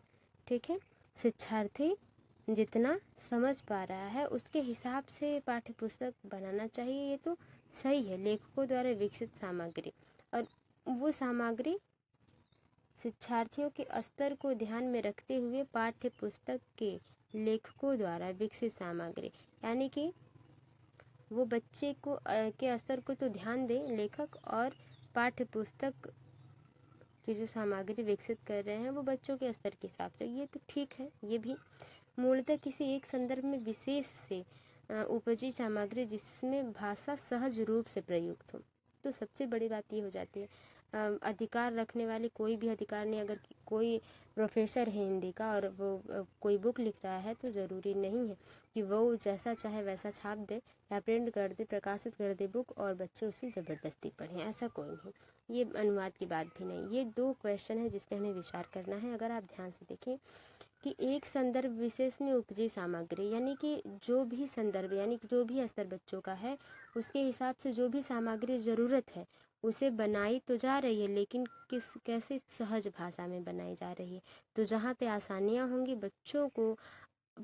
ठीक है, शिक्षार्थी जितना समझ पा रहा है उसके हिसाब से पाठ्य पुस्तक बनाना चाहिए। ये तो सही है, लेखकों द्वारा विकसित सामग्री, और वो सामग्री शिक्षार्थियों के स्तर को ध्यान में रखते हुए पाठ्य पुस्तक के लेखकों द्वारा विकसित सामग्री, यानी कि वो बच्चे को के स्तर को तो ध्यान दें लेखक, और पाठ्य पुस्तक की जो सामग्री विकसित कर रहे हैं वो बच्चों के स्तर के हिसाब से, ये तो ठीक है। ये भी मूलतः किसी एक संदर्भ में विशेष से उपजी सामग्री जिसमें भाषा सहज रूप से प्रयुक्त हो। तो सबसे बड़ी बात ये हो जाती है, अधिकार रखने वाले कोई भी अधिकार नहीं। अगर कोई प्रोफेसर है हिंदी का और वो कोई बुक लिख रहा है तो ज़रूरी नहीं है कि वो जैसा चाहे वैसा छाप दे या प्रिंट कर दे, प्रकाशित कर दे बुक और बच्चे उसे ज़बरदस्ती पढ़ें, ऐसा कोई नहीं। ये अनुवाद की बात भी नहीं। ये दो क्वेश्चन है जिस पे हमें विचार करना है। अगर आप ध्यान से देखें कि एक संदर्भ विशेष में उपजी सामग्री, यानी कि जो भी संदर्भ यानी कि जो भी स्तर बच्चों का है उसके हिसाब से जो भी सामग्री ज़रूरत है उसे बनाई तो जा रही है, लेकिन कैसे सहज भाषा में बनाई जा रही है। तो जहाँ पे आसानियाँ होंगी, बच्चों को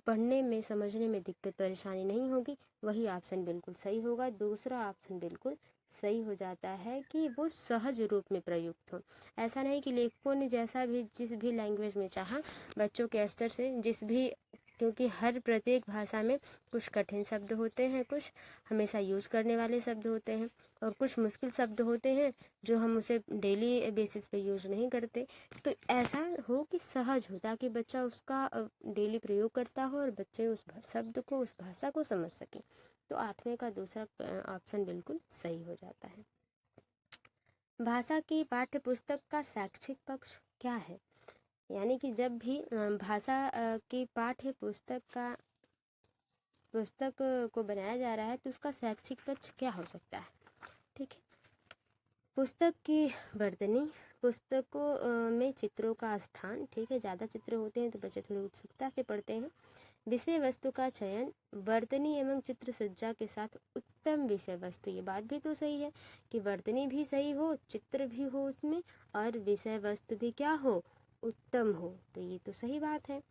पढ़ने में समझने में दिक्कत परेशानी नहीं होगी, वही ऑप्शन बिल्कुल सही होगा। दूसरा ऑप्शन बिल्कुल सही हो जाता है कि वो सहज रूप में प्रयुक्त हो। ऐसा नहीं कि लेखकों ने जैसा भी जिस भी लैंग्वेज में चाहा बच्चों के स्तर से क्योंकि हर प्रत्येक भाषा में कुछ कठिन शब्द होते हैं, कुछ हमेशा यूज़ करने वाले शब्द होते हैं और कुछ मुश्किल शब्द होते हैं जो हम उसे डेली बेसिस पे यूज़ नहीं करते। तो ऐसा हो कि सहज हो, ताकि बच्चा उसका डेली प्रयोग करता हो और बच्चे उस शब्द को, उस भाषा को समझ सके। तो 8वें का दूसरा ऑप्शन बिल्कुल सही हो जाता है। भाषा की पाठ्य पुस्तक का शैक्षिक पक्ष क्या है? यानी कि जब भी भाषा की पाठ्य पुस्तक को बनाया जा रहा है तो उसका शैक्षिक पक्ष क्या हो सकता है? ठीक है, पुस्तक की वर्तनी, पुस्तकों में चित्रों का स्थान, ठीक है, ज़्यादा चित्र होते हैं तो बच्चे थोड़ी उत्सुकता से पढ़ते हैं। विषय वस्तु का चयन, वर्तनी एवं चित्र सज्जा के साथ उत्तम विषय वस्तु। ये बात भी तो सही है कि वर्तनी भी सही हो, चित्र भी हो उसमें, और विषय वस्तु भी क्या हो, उत्तम हो। तो ये तो सही बात है।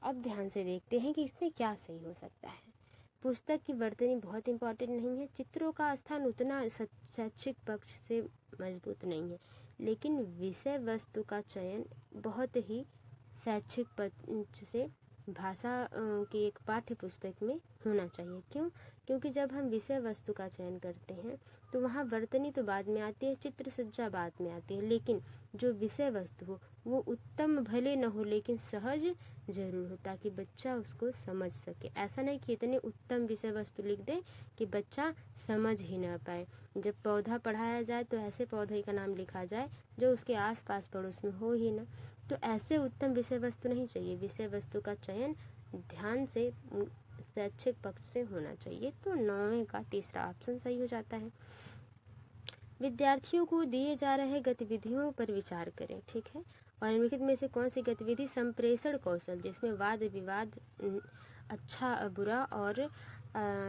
अब ध्यान से देखते हैं कि इसमें क्या सही हो सकता है। पुस्तक की वर्तनी बहुत इम्पोर्टेंट नहीं है, चित्रों का स्थान उतना शैक्षिक पक्ष से मजबूत नहीं है, लेकिन विषय वस्तु का चयन बहुत ही शैक्षिक पक्ष से भाषा की एक पाठ्य पुस्तक में होना चाहिए। क्यों? क्योंकि जब हम विषय वस्तु का चयन करते हैं तो वहाँ वर्तनी तो बाद में आती है, चित्र सज्जा बाद में आती है, लेकिन जो विषय वस्तु हो वो उत्तम भले न हो लेकिन सहज जरूर हो, ताकि बच्चा उसको समझ सके। ऐसा नहीं कि इतने उत्तम विषय वस्तु लिख दे कि बच्चा समझ ही ना पाए। जब पौधा पढ़ाया जाए तो ऐसे पौधे का नाम लिखा जाए जो उसके आस पास पड़ोस में हो ही ना। तो ऐसे उत्तम विषय वस्तु नहीं चाहिए। विषय वस्तु का चयन ध्यान से शैक्षिक पक्ष से होना चाहिए। तो 9वें का तीसरा ऑप्शन सही हो जाता है। विद्यार्थियों को दिए जा रहे गतिविधियों पर विचार करें, ठीक है, और निम्नलिखित में से कौन सी गतिविधि संप्रेषण कौशल, जिसमें वाद विवाद, अच्छा बुरा और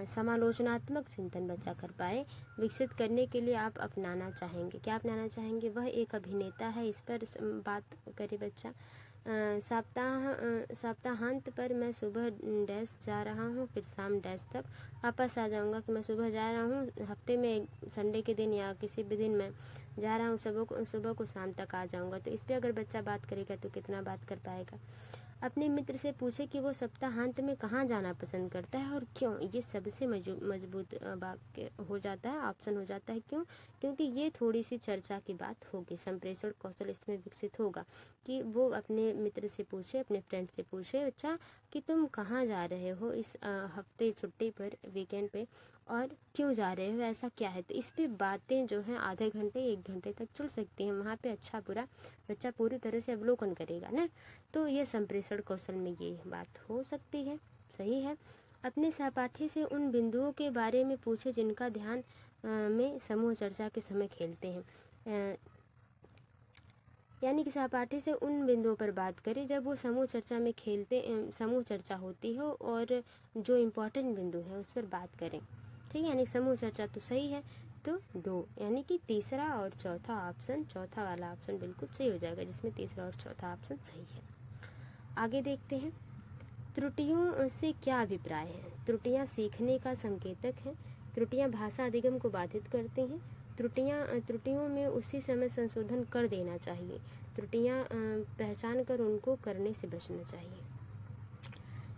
समालोचनात्मक चिंतन बच्चा कर पाए, विकसित करने के लिए आप अपनाना चाहेंगे? क्या अपनाना चाहेंगे? वह एक अभिनेता है, इस पर बात करे बच्चा। सप्ताहांत पर मैं सुबह डैश जा रहा हूँ, फिर शाम डैश तक वापस आ जाऊँगा। कि मैं सुबह जा रहा हूँ, हफ्ते में संडे के दिन या किसी भी दिन मैं जा रहा हूँ, सुबह को शाम तक आ जाऊँगा। तो इस पर अगर बच्चा बात करेगा तो कितना बात कर पाएगा। अपने मित्र से पूछे कि वो सप्ताहांत में कहाँ जाना पसंद करता है और क्यों। ये सबसे मजबूत वाक्य हो जाता है, ऑप्शन हो जाता है। क्यों? क्योंकि ये थोड़ी सी चर्चा की बात होगी, संप्रेषण कौशल इसमें विकसित होगा कि वो अपने मित्र से पूछे, अपने फ्रेंड से पूछे, अच्छा कि तुम कहाँ जा रहे हो इस हफ्ते छुट्टी पर, वीकेंड पे, और क्यों जा रहे हो, ऐसा क्या है। तो इस पे बातें जो हैं आधे घंटे 1 घंटे तक चल सकती हैं। वहाँ पे अच्छा बुरा बच्चा पूरी तरह से अवलोकन करेगा ना। तो ये संप्रेषण कौशल में ये बात हो सकती है, सही है। अपने सहपाठी से उन बिंदुओं के बारे में पूछे जिनका ध्यान में समूह चर्चा के समय खेलते हैं। यानी कि सहपाठी से उन बिंदुओं पर बात करें जब वो समूह चर्चा में समूह चर्चा होती हो और जो इम्पोर्टेंट बिंदु है उस पर बात करें, ठीक है। यानी समूह चर्चा तो सही है। तो 2 यानी कि तीसरा और चौथा ऑप्शन, चौथा वाला ऑप्शन बिल्कुल सही हो जाएगा, जिसमें तीसरा और चौथा ऑप्शन सही है। आगे देखते हैं, त्रुटियों से क्या अभिप्राय है? त्रुटियां सीखने का संकेतक हैं। त्रुटियां भाषा अधिगम को बाधित करती हैं। त्रुटियों में उसी समय संशोधन कर देना चाहिए। त्रुटियां पहचान कर उनको करने से बचना चाहिए।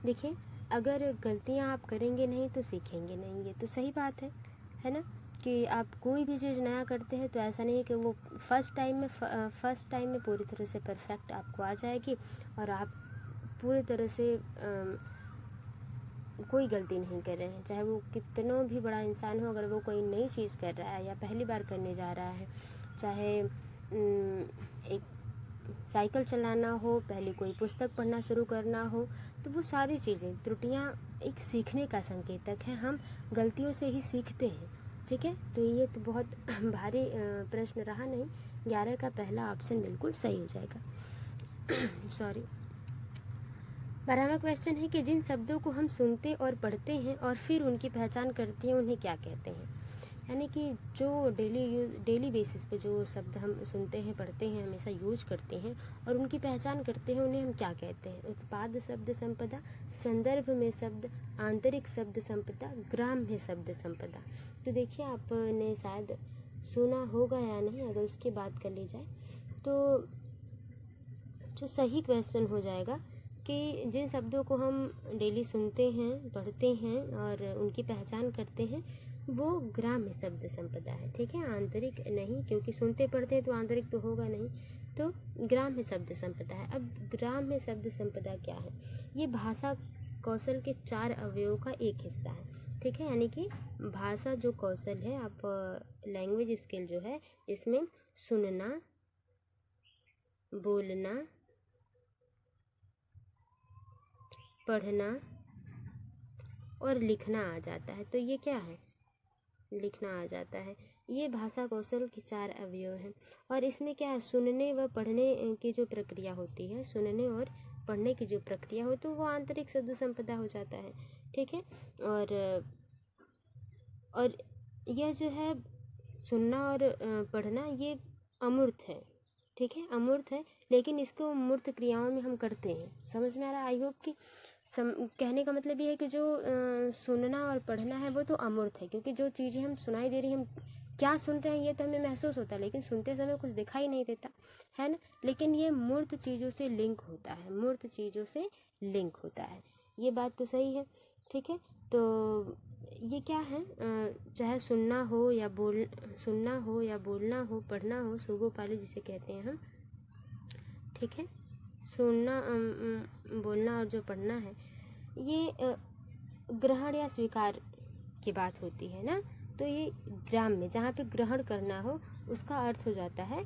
देखिए, अगर गलतियाँ आप करेंगे नहीं तो सीखेंगे नहीं, ये तो सही बात है ना। कि आप कोई भी चीज़ नया करते हैं तो ऐसा नहीं है कि वो फर्स्ट टाइम में पूरी तरह से परफेक्ट आपको आ जाएगी और आप पूरी तरह से कोई गलती नहीं कर रहे हैं। चाहे वो कितना भी बड़ा इंसान हो, अगर वो कोई नई चीज़ कर रहा है या पहली बार करने जा रहा है, चाहे एक साइकिल चलाना हो, पहले कोई पुस्तक पढ़ना शुरू करना हो, तो वो सारी चीज़ें त्रुटियाँ एक सीखने का संकेतक है। हम गलतियों से ही सीखते हैं, ठीक है। तो ये तो बहुत भारी प्रश्न रहा नहीं। 11 का पहला ऑप्शन बिल्कुल सही हो जाएगा। सॉरी। 12वां क्वेश्चन है कि जिन शब्दों को हम सुनते और पढ़ते हैं और फिर उनकी पहचान करते हैं उन्हें क्या कहते हैं। यानी कि जो डेली बेसिस पे जो शब्द हम सुनते हैं, पढ़ते हैं, हमेशा यूज करते हैं और उनकी पहचान करते हैं, उन्हें हम क्या कहते हैं। उत्पाद शब्द संपदा, संदर्भ में शब्द, आंतरिक शब्द संपदा, ग्राम्य शब्द संपदा। तो देखिए, आपने शायद सुना होगा या नहीं, अगर उसकी बात कर ली जाए तो जो सही क्वेश्चन हो जाएगा कि जिन शब्दों को हम डेली सुनते हैं, पढ़ते हैं और उनकी पहचान करते हैं, वो ग्राम्य शब्द संपदा है, ठीक है। आंतरिक नहीं, क्योंकि सुनते पढ़ते हैं तो आंतरिक तो होगा नहीं, तो ग्राम्य शब्द संपदा है। अब ग्राम्य शब्द संपदा क्या है? ये भाषा कौशल के 4 अवयवों का एक हिस्सा है, ठीक है। यानी कि भाषा जो कौशल है, आप लैंग्वेज स्किल जो है, इसमें सुनना, बोलना, पढ़ना और लिखना आ जाता है। तो ये क्या है? लिखना आ जाता है। ये भाषा कौशल के 4 अवयव हैं। और इसमें क्या है, सुनने व पढ़ने की जो प्रक्रिया होती है, सुनने और पढ़ने की जो प्रक्रिया हो, तो वो आंतरिक शब्द संपदा हो जाता है, ठीक है। और यह जो है सुनना और पढ़ना, ये अमूर्त है, ठीक है, अमूर्त है, लेकिन इसको मूर्त क्रियाओं में हम करते हैं। समझ में आ रहा है? आई होप कि कहने का मतलब ये है कि जो सुनना और पढ़ना है वो तो अमूर्त है, क्योंकि जो चीज़ें हम सुनाई दे रही हैं, हम क्या सुन रहे हैं ये तो हमें महसूस होता है, लेकिन सुनते समय कुछ दिखाई नहीं देता है ना। लेकिन ये मूर्त चीज़ों से लिंक होता है, मूर्त चीज़ों से लिंक होता है। ये बात तो सही है, ठीक है। तो ये क्या है, चाहे सुनना हो या बोलना हो, पढ़ना हो, सुगोपाली जिसे कहते हैं हम, ठीक है। सुनना, बोलना और जो पढ़ना है, ये ग्रहण या स्वीकार की बात होती है ना। तो ये ग्राम्य, जहाँ पे ग्रहण करना हो उसका अर्थ हो जाता है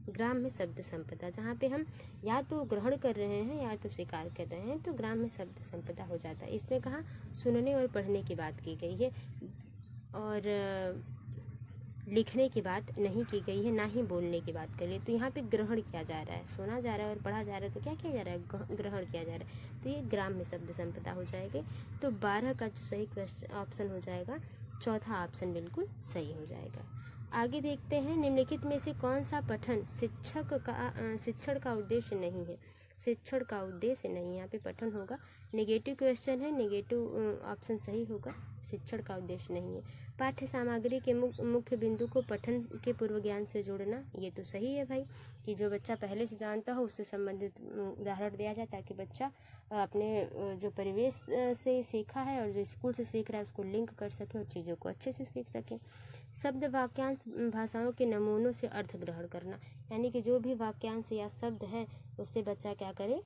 ग्राम्य शब्द संपदा। जहाँ पे हम या तो ग्रहण कर रहे हैं या तो स्वीकार कर रहे हैं, तो ग्राम्य शब्द संपदा हो जाता है। इसमें कहाँ सुनने और पढ़ने की बात की गई है और लिखने की बात नहीं की गई है, ना ही बोलने की बात करिए। तो यहाँ पे ग्रहण किया जा रहा है, सुना जा रहा है और पढ़ा जा रहा है, तो क्या किया जा रहा है? ग्रहण किया जा रहा है। तो ये ग्राम्य शब्द संपदा हो जाएगी। तो 12 का जो सही क्वेश्चन ऑप्शन हो जाएगा, चौथा ऑप्शन बिल्कुल सही हो जाएगा। आगे देखते हैं, निम्नलिखित में से कौन सा पठन शिक्षण का उद्देश्य नहीं है? शिक्षण का उद्देश्य नहीं, यहाँ पे पठन होगा। नेगेटिव क्वेश्चन है, नेगेटिव ऑप्शन सही होगा, शिक्षण का उद्देश्य नहीं है। पाठ्य सामग्री के मुख्य बिंदु को पठन के पूर्व ज्ञान से जोड़ना, ये तो सही है भाई, कि जो बच्चा पहले से जानता हो उससे संबंधित उदाहरण दिया जाए, ताकि बच्चा अपने जो परिवेश से सीखा है और जो स्कूल से सीख रहा है उसको लिंक कर सके और चीज़ों को अच्छे से सीख सके। शब्द वाक्यांश भाषाओं के नमूनों से अर्थ ग्रहण करना, यानी कि जो भी वाक्यांश या शब्द है उससे बच्चा क्या करे,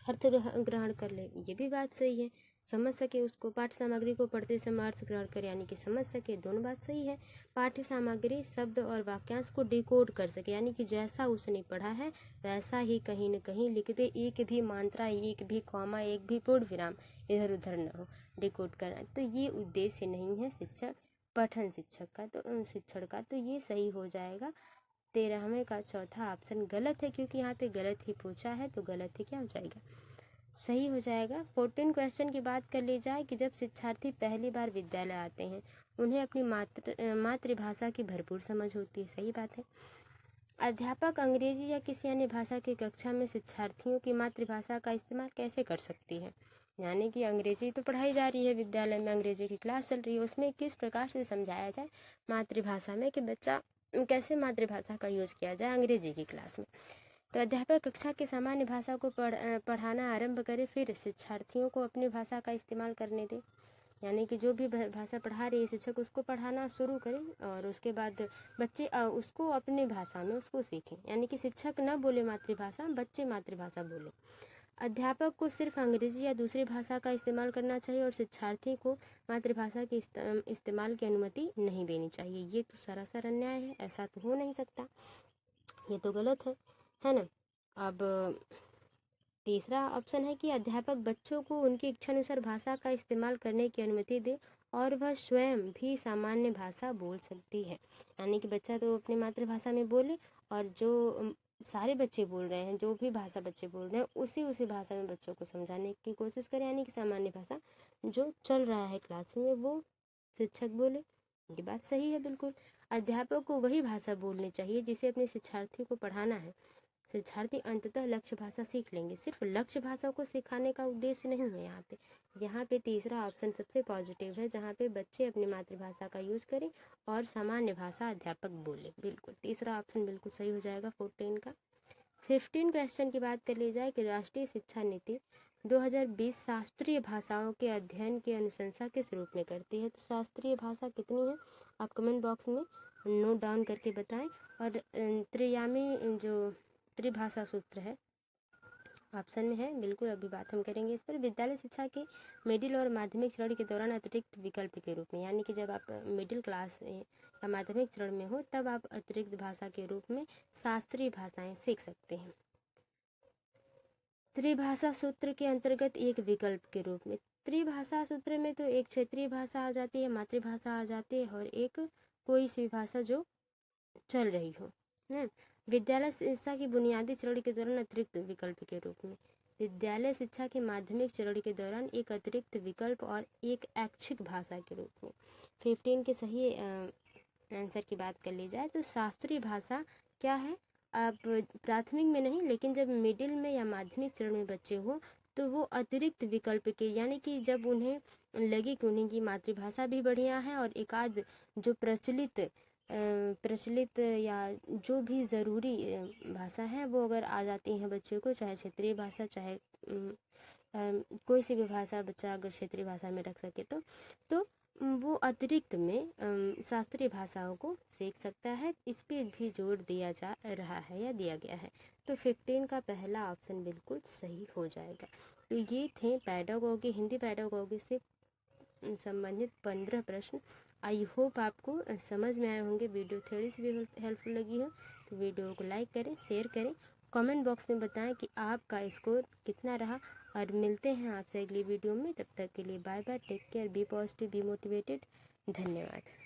अर्थ ग्रहण कर ले। ये भी बात सही है, समझ सके उसको, पाठ्य सामग्री को पढ़ते समय अर्थ ग्रहण करे, यानी कि समझ सके, दोनों बात सही है। पाठ्य सामग्री शब्द और वाक्यांश को डिकोड कर सके, यानी कि जैसा उसने पढ़ा है वैसा ही कहीं न कहीं लिख दे, एक भी मात्रा, एक भी कॉमा, एक भी पूर्ण विराम इधर उधर न हो, डिकोड करना। तो ये उद्देश्य नहीं है शिक्षक पठन शिक्षण का, तो ये सही हो जाएगा। 13वें का चौथा ऑप्शन गलत है, क्योंकि यहाँ पे गलत ही पूछा है, तो गलत ही क्या हो जाएगा, सही हो जाएगा। 14 क्वेश्चन की बात कर ली जाए कि जब शिक्षार्थी पहली बार विद्यालय आते हैं उन्हें अपनी मातृभाषा की भरपूर समझ होती है, सही बात है। अध्यापक अंग्रेजी या किसी अन्य भाषा की कक्षा में शिक्षार्थियों की मातृभाषा का इस्तेमाल कैसे कर सकती है? यानी कि अंग्रेजी तो पढ़ाई जा रही है, विद्यालय में अंग्रेजी की क्लास चल रही है, उसमें किस प्रकार से समझाया जाए मातृभाषा में कि बच्चा कैसे मातृभाषा का यूज़ किया जाए अंग्रेजी की क्लास में। तो अध्यापक कक्षा के सामान्य भाषा को पढ़ाना आरंभ करे, फिर शिक्षार्थियों को अपनी भाषा का इस्तेमाल करने दे। यानी कि जो भी भाषा पढ़ा रही है शिक्षक, उसको पढ़ाना शुरू करें और उसके बाद बच्चे उसको अपनी भाषा में उसको सीखें। यानी कि शिक्षक न बोले मातृभाषा, बच्चे मातृभाषा बोले। अध्यापक को सिर्फ अंग्रेजी या दूसरी भाषा का इस्तेमाल करना चाहिए और शिक्षार्थी को मातृभाषा के इस्तेमाल की अनुमति नहीं देनी चाहिए। ये तो सरासर अन्याय है, ऐसा तो हो नहीं सकता, ये तो गलत है ना। अब तीसरा ऑप्शन है कि अध्यापक बच्चों को उनकी इच्छानुसार भाषा का इस्तेमाल करने की अनुमति दे और वह स्वयं भी सामान्य भाषा बोल सकती है। यानी कि बच्चा तो अपनी मातृभाषा में बोले और जो सारे बच्चे बोल रहे हैं, जो भी भाषा बच्चे बोल रहे हैं, उसी भाषा में बच्चों को समझाने की कोशिश करें। यानी कि सामान्य भाषा जो चल रहा है क्लास में वो शिक्षक बोले। ये बात सही है बिल्कुल। अध्यापक को वही भाषा बोलनी चाहिए जिसे अपने शिक्षार्थी को पढ़ाना है। शिक्षार्थी अंततः लक्ष्य भाषा सीख लेंगे। सिर्फ लक्ष्य भाषा को सिखाने का उद्देश्य नहीं है यहाँ पे तीसरा ऑप्शन सबसे पॉजिटिव है, जहाँ पे बच्चे अपनी मातृभाषा का यूज करें और सामान्य भाषा अध्यापक बोले। बिल्कुल तीसरा ऑप्शन बिल्कुल सही हो जाएगा 14 का। 15 क्वेश्चन की बात कर ली जाए कि राष्ट्रीय शिक्षा नीति 2020 शास्त्रीय भाषाओं के अध्ययन की अनुशंसा किस रूप में करती है। तो शास्त्रीय भाषा कितनी है आप कमेंट बॉक्स में नोट डाउन करके बताएं। और त्रियामी जो त्रिभाषा सूत्र है ऑप्शन में है, बिल्कुल अभी बात हम करेंगे इस पर। विद्यालय शिक्षा के मिडिल और माध्यमिक चरण के दौरान अतिरिक्त विकल्प के रूप में, यानी कि जब आप मिडिल क्लास या माध्यमिक चरण में हो तब आप अतिरिक्त भाषा के रूप में शास्त्रीय भाषाएं सीख सकते हैं। त्रिभाषा सूत्र के अंतर्गत एक विकल्प के रूप में, त्रिभाषा सूत्र में तो एक क्षेत्रीय भाषा आ जाती है, मातृभाषा आ जाती है और एक कोई सी भाषा जो चल रही हो है। विद्यालय शिक्षा की बुनियादी चरण के दौरान अतिरिक्त विकल्प के रूप में, विद्यालय शिक्षा के माध्यमिक चरण के दौरान एक अतिरिक्त विकल्प और एक ऐच्छिक भाषा के रूप में। 15 के सही आंसर की बात कर ली जाए तो शास्त्रीय भाषा क्या है, अब प्राथमिक में नहीं लेकिन जब मिडिल में या माध्यमिक चरण में बच्चे हो तो वो अतिरिक्त विकल्प के, यानी कि जब उन्हें लगे कि उन्हें की मातृभाषा भी बढ़िया है और एक आध जो प्रचलित या जो भी ज़रूरी भाषा है वो अगर आ जाती हैं बच्चे को, चाहे क्षेत्रीय भाषा चाहे कोई सी भी भाषा बच्चा अगर क्षेत्रीय भाषा में रख सके तो वो अतिरिक्त में शास्त्रीय भाषाओं को सीख सकता है। इस पर भी जोर दिया जा रहा है या दिया गया है। तो 15 का पहला ऑप्शन बिल्कुल सही हो जाएगा। तो ये थे पैडागोगी, हिंदी पैडागोगी से संबंधित 15 प्रश्न। आई होप आपको समझ में आए होंगे, वीडियो थोड़ी सी भी हेल्पफुल लगी हो तो वीडियो को लाइक करें, शेयर करें, कमेंट बॉक्स में बताएं कि आपका स्कोर कितना रहा। और मिलते हैं आपसे अगली वीडियो में, तब तक के लिए bye bye, take care, be positive, be motivated. धन्यवाद।